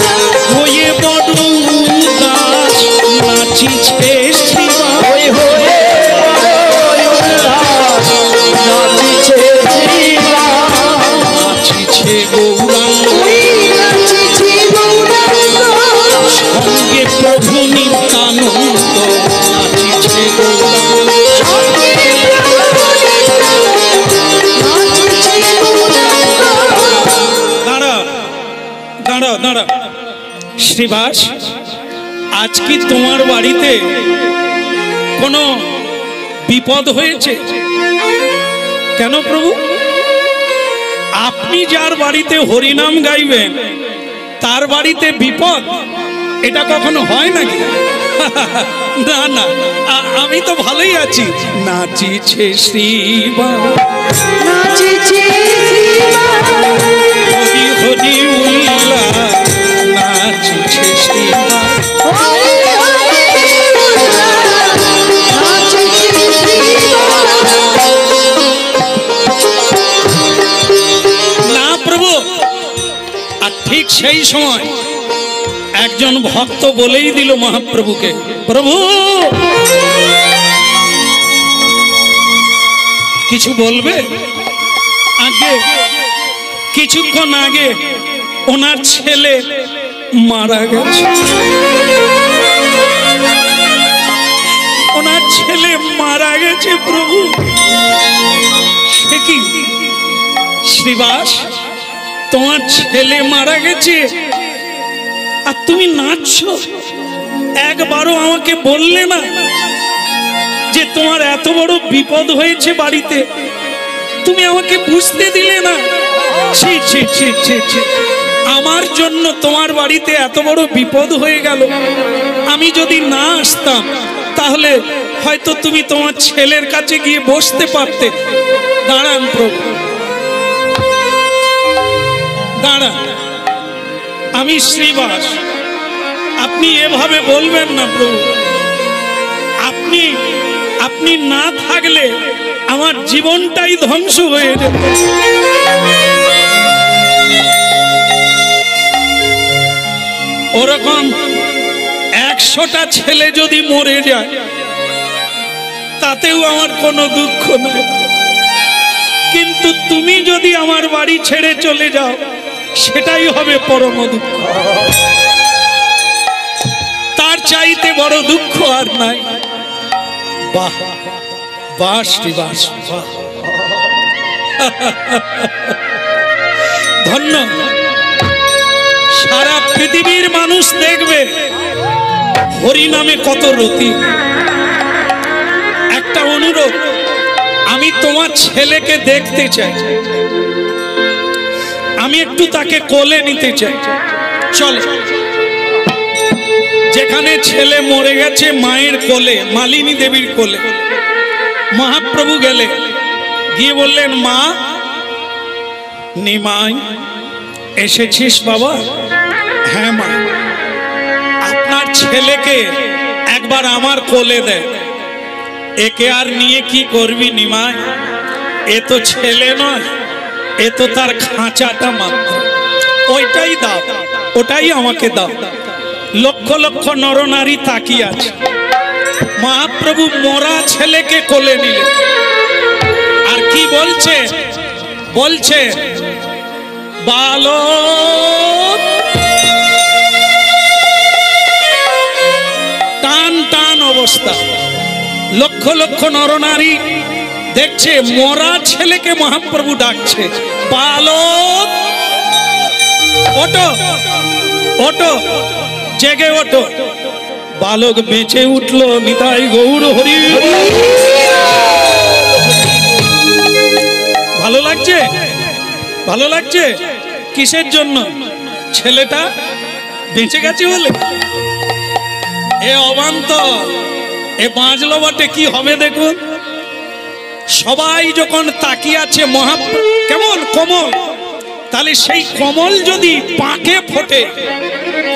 হয়ে বড় উল্লাস, নাচিছে শ্রীবাস,
নাচিছে শ্রীবাস,
নাচিছে গৌরাঙ্গ,
নাচিছে গৌরাঙ্গ,
দাঁড়াও দাঁড়াও। শ্রীবাস, আজ কি তোমার বাড়িতে কোনো বিপদ হয়েছে? কেন প্রভু? আপনি যার বাড়িতে হরিনাম গাইবেন তার বাড়িতে বিপদ, এটা কখনো হয় নাকি? না না, আমি তো ভালোই আছি। নাচিছে শ্রীবাস,
নাচিছে শ্রীবাস,
হরি হরি উল্লাস, নাচিছে শ্রীবাস,
হরি হরি উল্লাস, নাচিছে শ্রীবাস।
না প্রভু। আর ঠিক সেই সময় একজন ভক্ত বলেই দিল মহাপ্রভুকে, প্রভু কিছু বলবে? আগে কিছুক্ষণ আগে ওনার ছেলে মারা গেছে, ওনার ছেলে মারা গেছে প্রভু। সে কি শ্রীবাস, তোমার ছেলে মারা গেছে আর তুমি নাচছো? একবারও আমাকে বললে না যে তোমার এত বড় বিপদ হয়েছে বাড়িতে? তুমি আমাকে বুঝতে দিলে না? ছি ছি ছি ছি ছি, আমার জন্য তোমার বাড়িতে এত বড় বিপদ হয়ে গেল। আমি যদি না আসতাম তাহলে হয়তো তুমি তোমার ছেলের কাছে গিয়ে বসতে পারতে। দাঁড়ান প্রভু, দাঁড়ান। আমি শ্রীবাস, আপনি এভাবে বলবেন না প্রভু। আপনি আপনি না থাকলে আমার জীবনটাই ধ্বংস হয়ে যেত। ওরকম 100টা ছেলে যদি মরে যায় তাতেও আমার কোনো দুঃখ নেই, কিন্তু তুমি যদি আমার বাড়ি ছেড়ে চলে যাও সেটাই হবে পরম দুঃখ। তার চাইতে বড় দুঃখ আর নাই। বাহ বাহ শ্রীবাস, বাহ, ধন্য। সারা পৃথিবীর মানুষ দেখবে হরি নামে কত রতি। একটা অনুরোধ, আমি তোমার ছেলেকে দেখতে চাই, আমি একটু তাকে কোলে নিতে চাই। চলো, যেখানে ছেলে মরে গেছে মায়ের কোলে, মালিনী দেবীর কোলে মহাপ্রভু গেলে, গিয়ে বললেন, মা নিমাই এসেছিস বাবা? হ্যাঁ মা, আপনার ছেলেকে একবার আমার কোলে দে। একে আর নিয়ে কি করবি নিমাই? এ তো ছেলে নয়, এ তো তার খাঁচাটা মাত্র। ওইটাই দাও, ওটাই আমাকে দাও। লক্ষ লক্ষ নরনারী তাকিয়ে আছে। মহাপ্রভু মরা ছেলেকে কোলে নিলেন আর কি বলছে? বলছে, বালক, টান টান অবস্থা। লক্ষ লক্ষ নরনারী দেখছে, মরা ছেলেকে মহাপ্রভু ডাকছে, বালক ওঠো ওঠো, জেগে ওঠো। বালক বেঁচে উঠলো। নিতাই গৌর হরি। ভালো লাগছে? ভালো লাগছে? কিসের জন্য? ছেলেটা বেঁচে গেছে বলে। এ অবান্তর, এ বাঁচলো বটে, কি হবে দেখুন। সবাই যখন তাকিয়ে আছে, মহাপ্রভু কেমন কমল, তাহলে সেই কমল যদি পাকে ফোটে,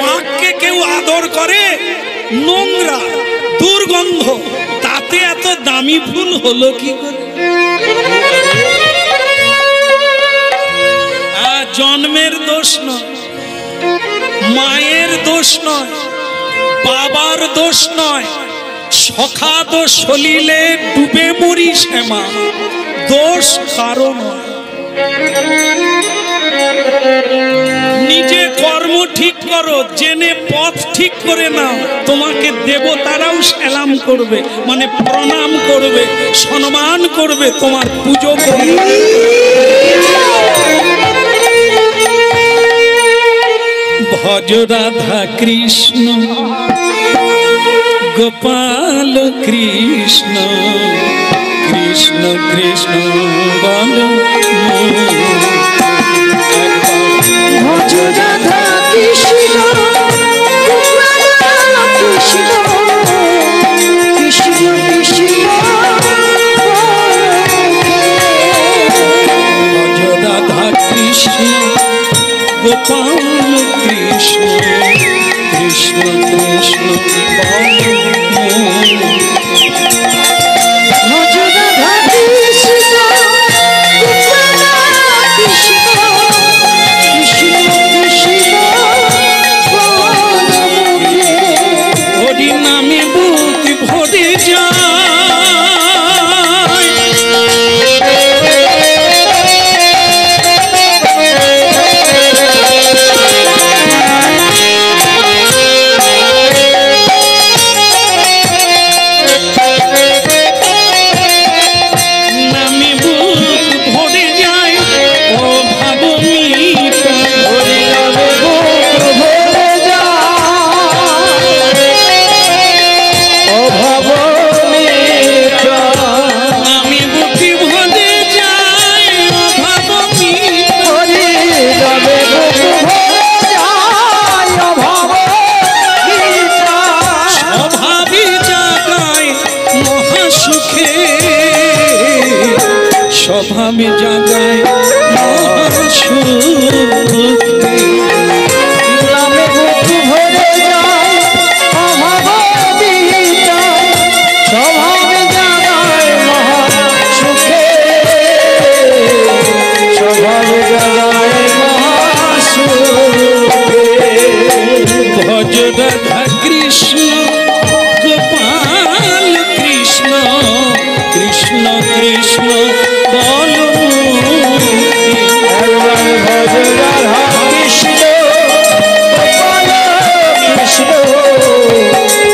পাককে কেউ আদর করে, নোংরা দুর্গন্ধ, তাতে এত দামি ফুল হলো কি করে? জন্মের দোষ নয়, মায়ের দোষ নয়, বাবার দোষ নয়, সখা দোষ হলিলে ডুবে মরি শ্যামা, দোষ কারণ। নিজে কর্ম ঠিক করো, জেনে পথ ঠিক করে নাও, তোমাকে দেবতারাও সালাম করবে, মানে প্রণাম করবে, সম্মান করবে, তোমার পুজো করবে। ভজ রাধা কৃষ্ণ গোপাল কৃষ্ণ কৃষ্ণ কৃষ্ণ বল
ভজ রাধা কৃষ্ণ গোপাল কৃষ্ণ কৃষ্ণ কৃষ্ণ
ভজ রাধা কৃষ্ণ গোপাল কৃষ্ণ কৃষ্ণ কৃষ্ণ বল
ভজ রাধা কৃষ্ণ গোপাল কৃষ্ণ কৃষ্ণ কৃষ্ণ
হরি নামে বুক ভরে যায় নামে বুক ভরে যায় ও ভাবমিতা
হরি নামে বুক ভরে যায় অভাব মিটা
নামে বুক ভরে যায় ও ভাবমিতা
হরি নামে বুক ভরে যায় অভাব মিটা
অভাবী জাগায় মহাসুখে স্বভাবে জাগায় মহাসুখে
নামে বুক ভরে যায় অভাব মিটা স্বভাবে জাগায় মহা সুখে স্বভাবে জাগায় মহা সুখে
ভজ রাধা কৃষ্ণ গোপাল কৃষ্ণ কৃষ্ণ কৃষ্ণ বল
একবার ভজ রাধা কৃষ্ণ গোপাল কৃষ্ণ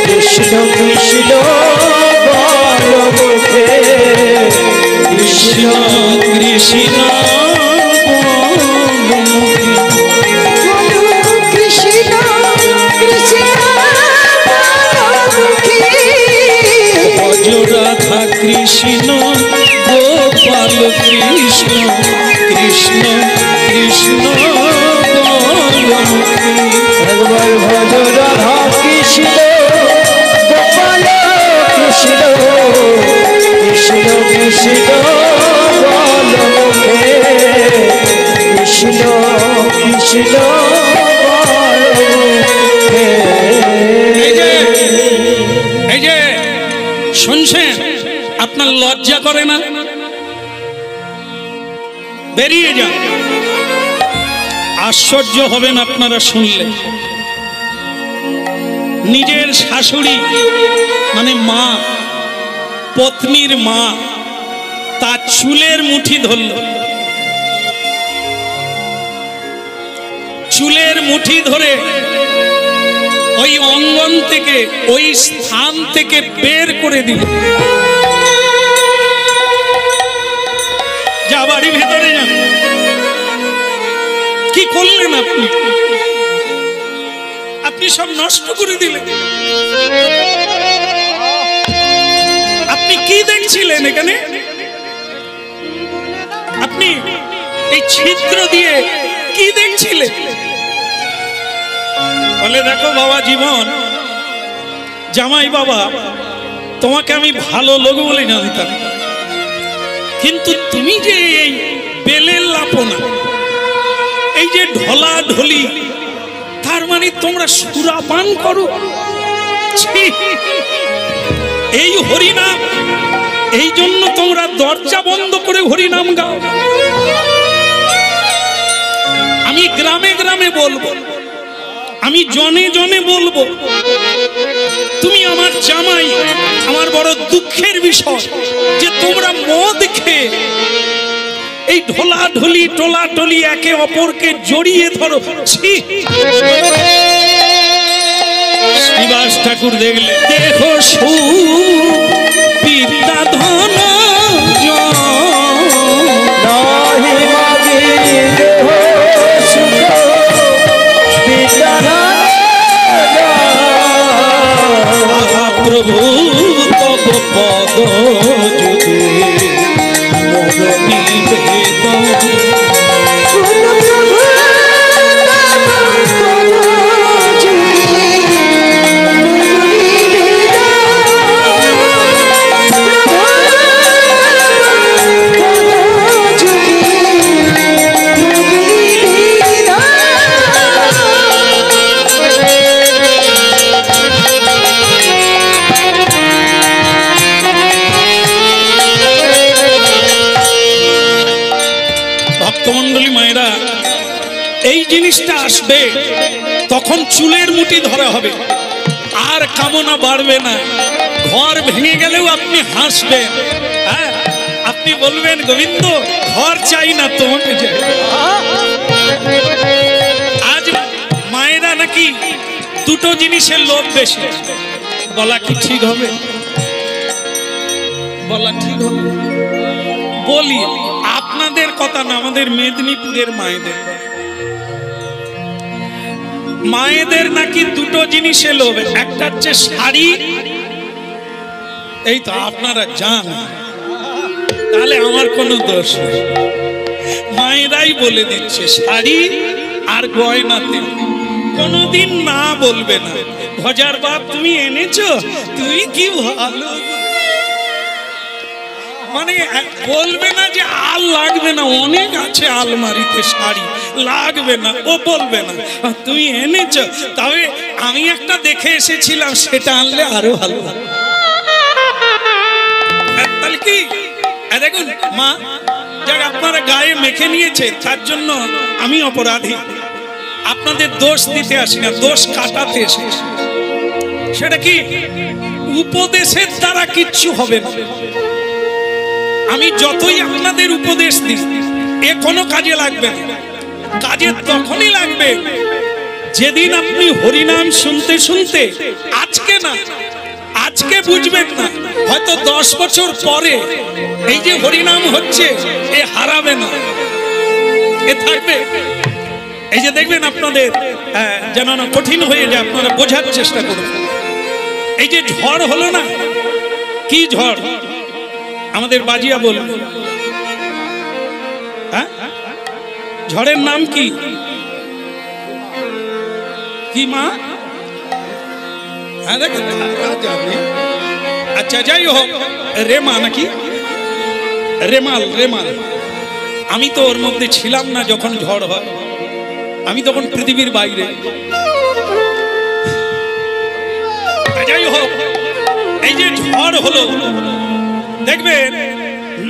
কৃষ্ণ কৃষ্ণ বল মুখে
কৃষ্ণ কৃষ্ণ
কৃষ্ণ কৃষ্ণ
ভজ রাধা কৃষ্ণ গোপাল কৃষ্ণ কৃষ্ণ কৃষ্ণ
একবার ভজ রাধা কৃষ্ণ গোপাল কৃষ্ণ কৃষ্ণ কৃষ্ণ বল মুখে কৃষ্ণ কৃষ্ণ বল মুখে
এই যে শুনছেন আপনার লজ্জা করে না বেরিয়ে যান আশ্চর্য হবেন আপনারা শুনলে নিজের শাশুড়ি মানে মা পত্নীর মা তার চুলের মুঠি ধরল চুলের মুঠি ধরে ওই অঙ্গন থেকে ওই স্থান থেকে বের করে দিল যা বাড়ি ভেতরে যান কি করলেন আপনি আপনি সব নষ্ট করে দিলেন আপনি কি দেখছিলেন এখানে আপনি এই ছিদ্র দিয়ে কি দেখছিলেন বলে দেখো বাবা জীবন জামাই বাবা তোমাকে আমি ভালো লোক বলে জানতাম কিন্তু তুমি যে এই বেলের লাপনা এই যে ঢলা ঢলি তার মানে তোমরা সুরাপান করো ছি! এই হরিনাম এই জন্য তোমরা দরজা বন্ধ করে হরিনাম গাও আমি গ্রামে গ্রামে বলবো আমি জনে জনে বলবো তুমি আমার জামাই আমার বড় দুঃখের বিষয় যে তোমরা মদ খেয়ে এই ঢোলা ঢুলি টোলা টলি একে অপরকে জড়িয়ে ধরো ছি শ্রীবাস ঠাকুর দেখলে দেখো সুবিদ্যা ধন
নাহি মাগি দেহ সুখ বিদ্যা
প্রভু তব পদ যুগে মোর নিবেদন। ভক্তমণ্ডলী মায়েরা, এই জিনিসটা আসবে তখন চুলের মুঠি ধরা হবে, আর কামনা বাড়বে না। ঘর ভেঙে গেলেও আপনি হাসবেন, হ্যাঁ, আপনি বলবেন গোবিন্দ ঘর চাই না, তোমাকে চাই। আজ মায়েরা নাকি দুটো জিনিসের লোভ বেশি, বলা কি ঠিক হবে? বলা ঠিক হবে? বলি আপনাদের কথা না, আমাদের মেদিনীপুরের মায়েদের। মায়েদের নাকি দুটো জিনিসে লোভ, একটা হচ্ছে শাড়ি। এই তো আপনারা জান, তাহলে আমার কোনো দোষ নেই, মায়েরাই বলে দিচ্ছে শাড়ি আর গয়নাতে। কোনোদিন না বলবে না, ভজার বাপ তুমি এনেছো, তুই কি ভালো, মানে বলবে না যে আল লাগবে না, অনেক আছে আলমারিতে শাড়ি, লাগবে না, ও বলবে না। তুমি এনেছো, তবে আমি একটা দেখে এসেছিলাম, সেটা আনলে আরো ভালো। তাহলে কি দেখুন মা, যাক আপনারা গায়ে মেখে নিয়েছে, তার জন্য আমি অপরাধী। আপনাদের দোষ দিতে আসি না, দোষ কাটাতে এসেছি। সেটা কি উপদেশের দ্বারা কিচ্ছু হবে না। আমি যতই আপনাদের উপদেশ দিই, এ কোনো কাজে লাগবে না। কাজে তখনই লাগবে যেদিন আপনি হরিনাম শুনতে শুনতে, আজকে না, আজকে বুঝবেন না, হয়তো 10 বছর পরে এই যে হরিনাম হচ্ছে, এ হারাবে না, এ থাকবে। এই যে দেখবেন আপনাদের যেন না কঠিন হয়ে যায়, আপনারা বোঝার চেষ্টা করুন। এই যে ঝড় হলো না, কি ঝড়? আমাদের বাজিয়া বল, হ্যাঁ, ঝড়ের নাম কি? কি মা? হ্যাঁ দেখেন, আচ্ছা যাই হোক, রেমা নাকি রেমাল, রেমাল। আমি তো ওর মধ্যে ছিলাম না যখন ঝড় হয়, আমি তখন পৃথিবীর বাইরে। যাই হোক, এই যে ঝড় হলো, দেখবেন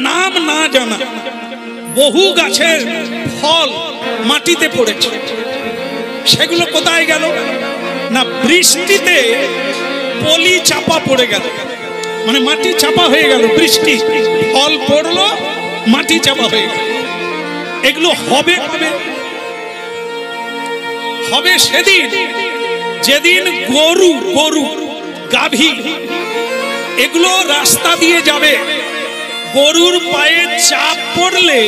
নাম না জানা বহু গাছের ফল মাটিতে পড়েছে। সেগুলো কোথায় গেল না, বৃষ্টিতে পলি চাপা পড়ে গেল, মানে মাটি চাপা হয়ে গেল। বৃষ্টি ফল পড়লো, মাটি চাপা হয়ে গেল। এগুলো হবে হবে হবে সেদিন যেদিন গরু গরু গাভী এগুলো রাস্তা দিয়ে যাবে। গরুর পায়ে চাপ পড়লে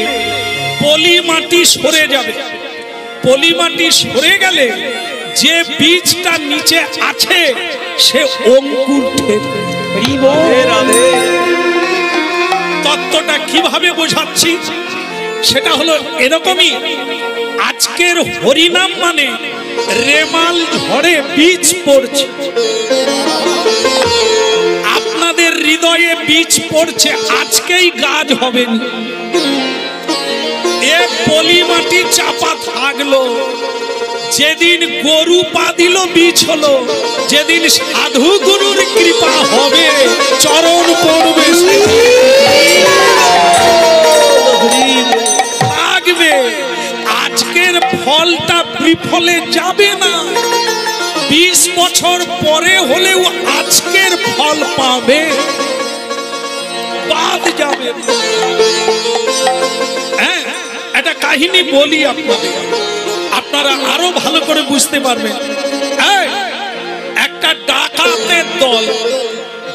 পলি মাটি সরে যাবে। পলি মাটি সরে গেলে যে বীজটা নিচে আছে সে অঙ্কুর ফেলবে। তত্ত্বটা কিভাবে বোঝাচ্ছি, সেটা হলো এরকমই। আজকের হরিনাম মানে রেমাল ঝড়ে বীজ পড়ছে, আপনাদের হৃদয়ে বীজ পড়ছে, আজকেই গাছ হবে। এ পলি মাটি চাপা থাকলো, যেদিন গরু পা দিল বীজ হলো, যেদিন সাধু গুরুর কৃপা হবে চরণ পড়বে থাকবে। আজকের ফলটা বিফলে যাবে না, 20 বছর পরে হলেও আজকের ফল পাবে, বাদ যাবে। হ্যাঁ, একটা কাহিনী বলি আপনাদের, আপনারা আরো ভালো করে বুঝতে পারবেন। একটা ডাকাতের দল,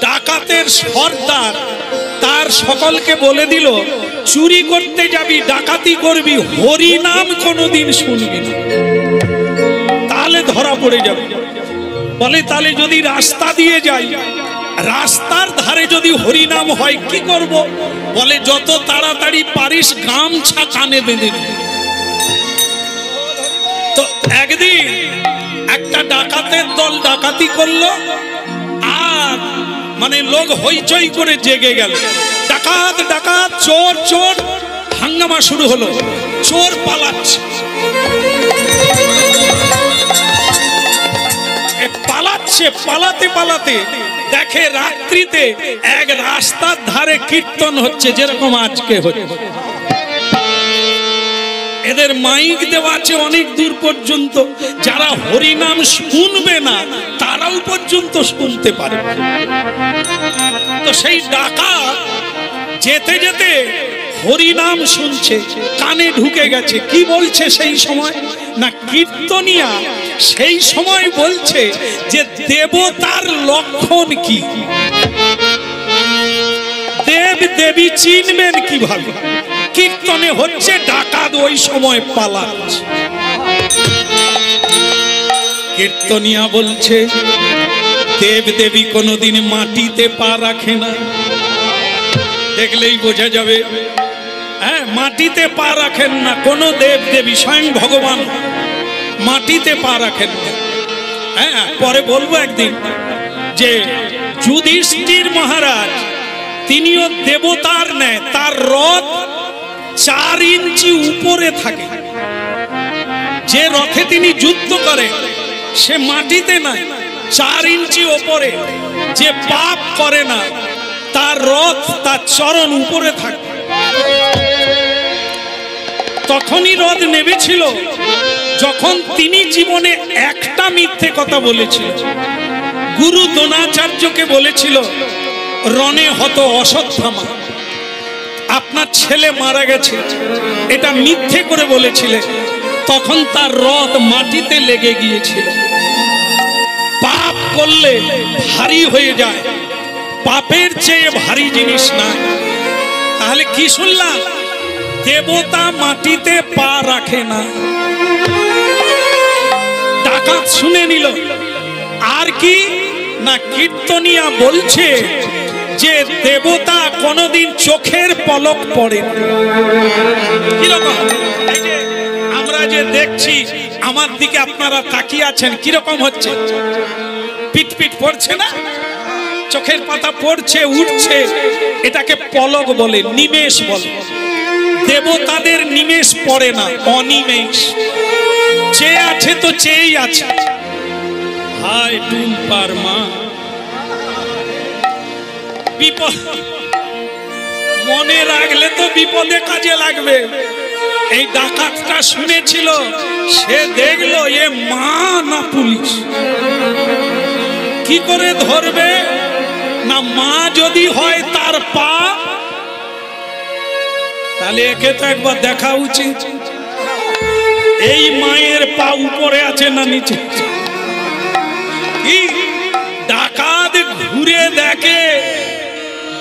ডাকাতের সর্দার তার সকলকে বলে দিল, চুরি করতে যাবি, ডাকাতি করবি, হরি নাম কোনোদিন শুনবি না, তাহলে ধরা পড়ে যাবে। বলে তাহলে যদি রাস্তা দিয়ে যাই, রাস্তার ধারে যদি হরিনাম হয় কি করব? বলে যত তাড়াতাড়ি পারিস গামছা কানে বেঁধে নে। তো একদিন একটা ডাকাতের দল ডাকাতি করলো, আর মানে লোক হইচই করে জেগে গেল, ডাকাত ডাকাত, চোর চোর, হাঙ্গামা শুরু হলো, চোর পালাচ্ছে। পালাচ্ছে, পালাতে পালাতে দেখে রাত্রিতে এক রাস্তার ধারে কীর্তন হচ্ছে, যেরকম আজকে হচ্ছে। এদের মাইক দেওয়া আছে অনেক দূর পর্যন্ত, যারা হরিনাম শুনবে না তারাও পর্যন্ত শুনতে পারে। তো সেই ডাকাত যেতে যেতে হরিনাম শুনছে, কানে ঢুকে গেছে। কি বলছে সেই সময়? না, কীর্তনিয়া সেই সময় বলছে যে দেবতার লক্ষণ কি, দেব দেবী চিনবেন কিভাবে। কীর্তনে হচ্ছে, ডাকাত ওই সময় পালাচ্ছে। কীর্তনিয়া বলছে দেব দেবী কোনোদিন মাটিতে পা রাখে না, দেখলেই বোঝা যাবে। হ্যাঁ, মাটিতে পা রাখেন না কোনো দেব দেবী, স্বয়ং ভগবান মাটিতে পা রাখেন না। হ্যাঁ, পরে বলবো একদিন যে যুধিষ্ঠির মহারাজ তিনিও দেবতার ন্যায়, তার রথ 4 ইঞ্চি উপরে থাকে। যে রথে তিনি যুদ্ধ করে সে মাটিতে নাই, 4 ইঞ্চি উপরে। যে পাপ করে না তার রথ, তার চরণ উপরে থাকে। তখনই রথ নেমেছিল যখন তিনি জীবনে একটা মিথ্যে কথা বলেছিল। গুরু দ্রোণাচার্যকে বলেছিল রণে হত অশ্বত্থামা, আপনার ছেলে মারা গেছে, এটা মিথ্যে করে বলেছিলেন। তখন তার রথ মাটিতে লেগে গিয়েছিল। পাপ করলে ভারী হয়ে যায়, পাপের চেয়ে ভারী জিনিস না। তাহলে কি শুনলাম? দেবতা মাটিতে পা রাখে না। ডাকাত শুনে নিল। আর কি না, কীর্তনিয়া বলছে যে দেবতা কোনদিন চোখের পলক পড়ে। কিরকম? আমরা যে দেখছি, আমার দিকে আপনারা তাকিয়ে আছেন, কিরকম হচ্ছে? পিট পিট পড়ছে না? চোখের পাতা পড়ছে, উঠছে, এটাকে পলক বলে, নিমেষ বলে। দেবতাদের নিমেষ পড়ে না, অনিমেষ। চেয়ে আছে তো চেয়েই আছে। হায় টুম্পার মা, বিপদ মনে রাখলে তো বিপদে কাজে লাগবে। এই ডাকাতটা শুনেছিল, সে দেখলো এ মা না পুলিশ, কি করে ধরবে? না, মা যদি হয় তার পা, তাহলে একে তো একবার দেখা উচিত। এই মায়ের পা উপরে আছে না নিচে? ডাকাত ঘুরে দেখে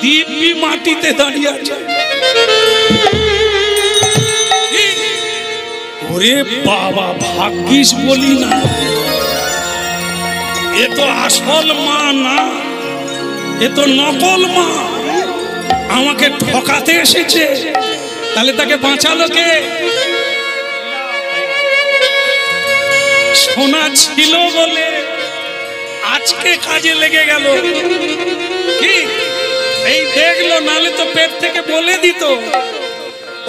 দিব্যি মাটিতে দাঁড়িয়ে আছে। ওরে বাবা, ভাগ্যিস বলি না, এ তো আসল মা না, এ তো নকল মা, আমাকে ঠকাতে এসেছে। তাহলে তাকে বাঁচালো কে? সোনা ছিল বলে আজকে কাজে লেগে গেল। কি এই দেখলো, নালে তো পেট থেকে বলে দিত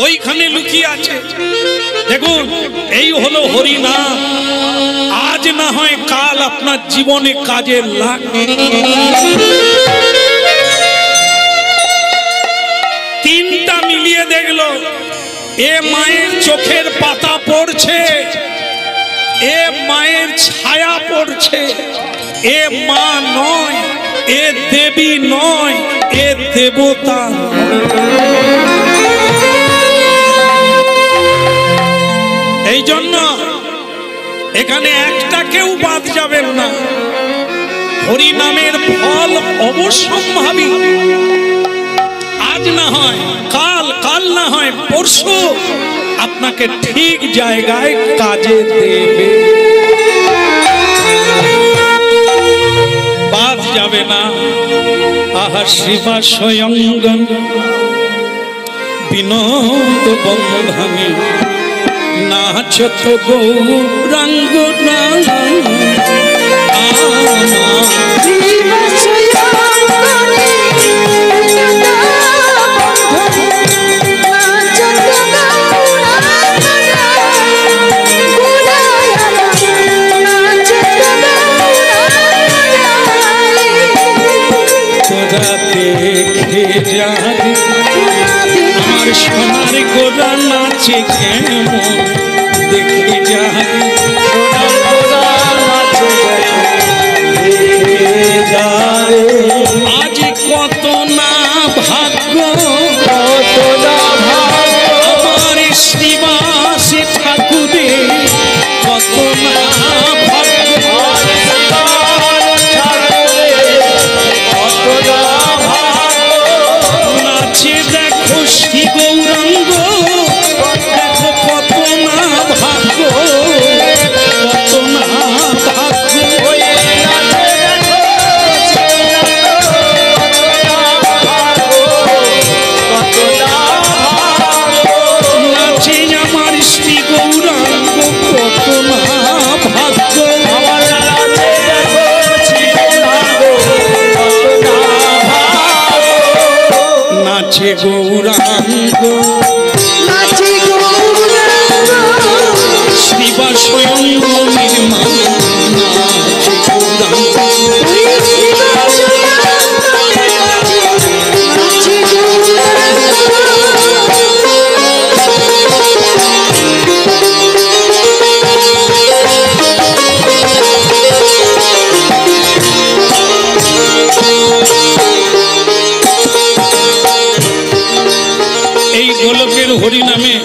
ওইখানে লুকিয়ে আছে। দেখুন, এই হলো হরিনাম। আজ না হয় কাল আপনার জীবনে কাজে লাগবে। তিনটা মিলিয়ে দেখলো, এ মায়ের চোখের পাতা পড়ছে, এ মায়ের ছায়া পড়ছে, এ মা নয়, এ দেবী নয়, এ দেবতা। এই জন্য এখানে একটা কেউ বাদ যাবেন না। হরিনামের ফল অবশ্যম্ভাবী। আজ না হয় কাল, কাল না হয় পরশু আপনাকে ঠিক জায়গায় কাজে দেবে, বাদ যাবে না। শিবা স্বয়ং বিনোদ বন্ধনে নাচত গৌরাঙ্গ আমার সোনার গোরা নাচে কেমন দেখে যায় আজ কত না ভাগ্য আমার শ্রীবাস ঠাকুরে কত না ভাগ্য নাচে দেখো শ্রী গৌরাঙ্গ দেখো কত না ভাগ্য কত না ভাগ্য নাচে আমার শ্রী গৌরাঙ্গ কত না ভাগ্য নাচে গৌরাঙ্গ শিবা স্বয়ং নির্মল নাচে গৌরাঙ্গ এই গোলকের হরি নামে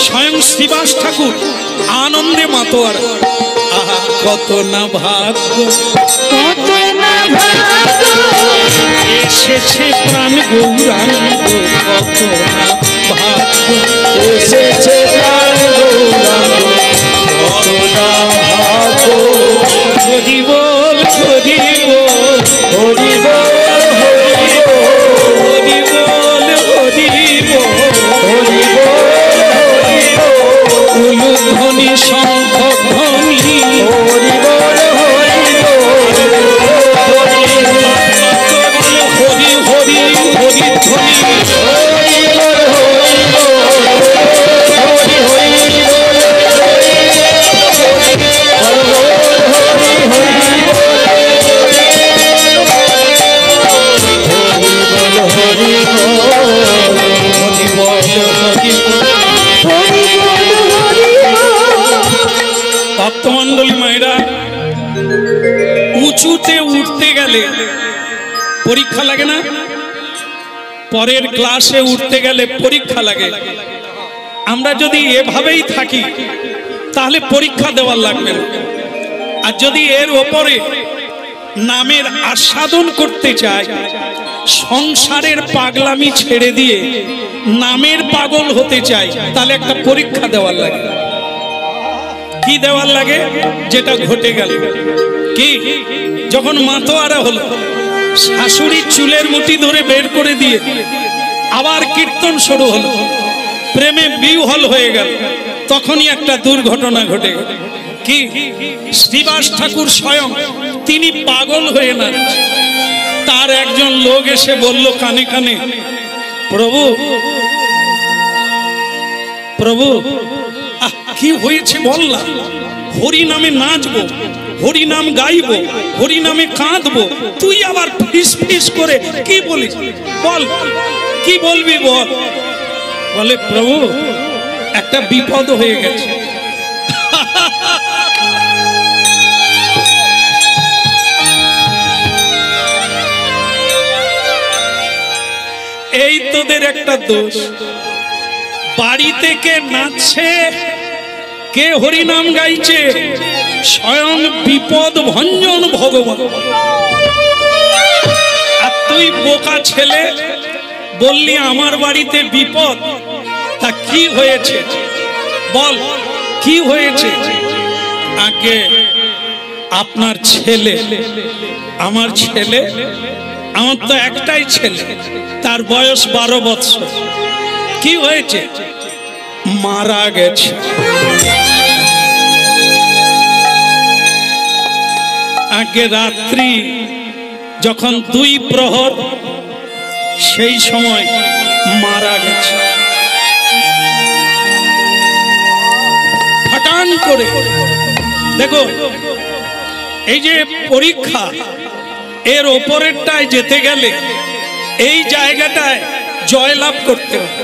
স্বয়ং শ্রীবাস ঠাকুর আনন্দে মাতোয়ার আহা কত না ভাগ্য এসেছে প্রাণ গৌরাঙ্গ কত না ভাগ্য এসেছে প্রাণ গৌরাঙ্গ কত না ভাগ্য হরি বল হরি বল হরি বল হরি বল হরি বল ধ্বনি শঙ্খ ধ্বনি হরি বল হরি হরি হরি হরি ধ্বনি ভক্তমণ্ডলী মায়েরা উঁচুতে উঠতে গেলে পরীক্ষা লাগে না পরের ক্লাসে উঠতে গেলে পরীক্ষা লাগে আমরা যদি এভাবেই থাকি তাহলে পরীক্ষা দেওয়ার লাগবে না আর যদি এর ওপরে নামের আস্বাদন করতে চাই সংসারের পাগলামি ছেড়ে দিয়ে নামের পাগল হতে চাই তাহলে একটা পরীক্ষা দেওয়ার লাগে কি দেওয়ার লাগে যেটা ঘটে গেল কি যখন মাতোয়ারা হলো শাশুড়ির চুলের মুঠি ধরে বের করে দিয়ে আবার কীর্তন শুরু হলো প্রেমে বিহ্বল হয়ে গেল তখনই একটা দুর্ঘটনা ঘটে গেল কি শ্রীবাস ঠাকুর স্বয়ং তিনি পাগল হয়ে না তার একজন লোক এসে বলল কানে কানে প্রভু প্রভু কি হয়েছে বললাম হরি নামে নাচবো হরি নাম গাইবো হরি নামে কাঁদবো তুই আবার ফিস ফিস করে কি বলিস বল কি বলবি বল বলে প্রভু একটা বিপদ হয়ে গেছে এই তোদের একটা দোষ বাড়ি থেকে নাচছে কে হরি নাম গাইছে স্বয়ং বিপদ ভঞ্জন ভগবান আর তুই বোকা ছেলে বললি আমার বাড়িতে বিপদ তা কি হয়েছে বল কি হয়েছে আগে আপনার ছেলে আমার ছেলে আমার তো একটাই ছেলে, তার বয়স 12 বৎসর। কি হয়েছে? মারা গেছে। আগে রাত্রি যখন 2 প্রহর, সেই সময় মারা গেছে। ফাটান করে দেখো, এই যে পরীক্ষা, এর ওপরেরটায় যেতে গেলে এই জায়গাটায় জয়লাভ করতে হবে।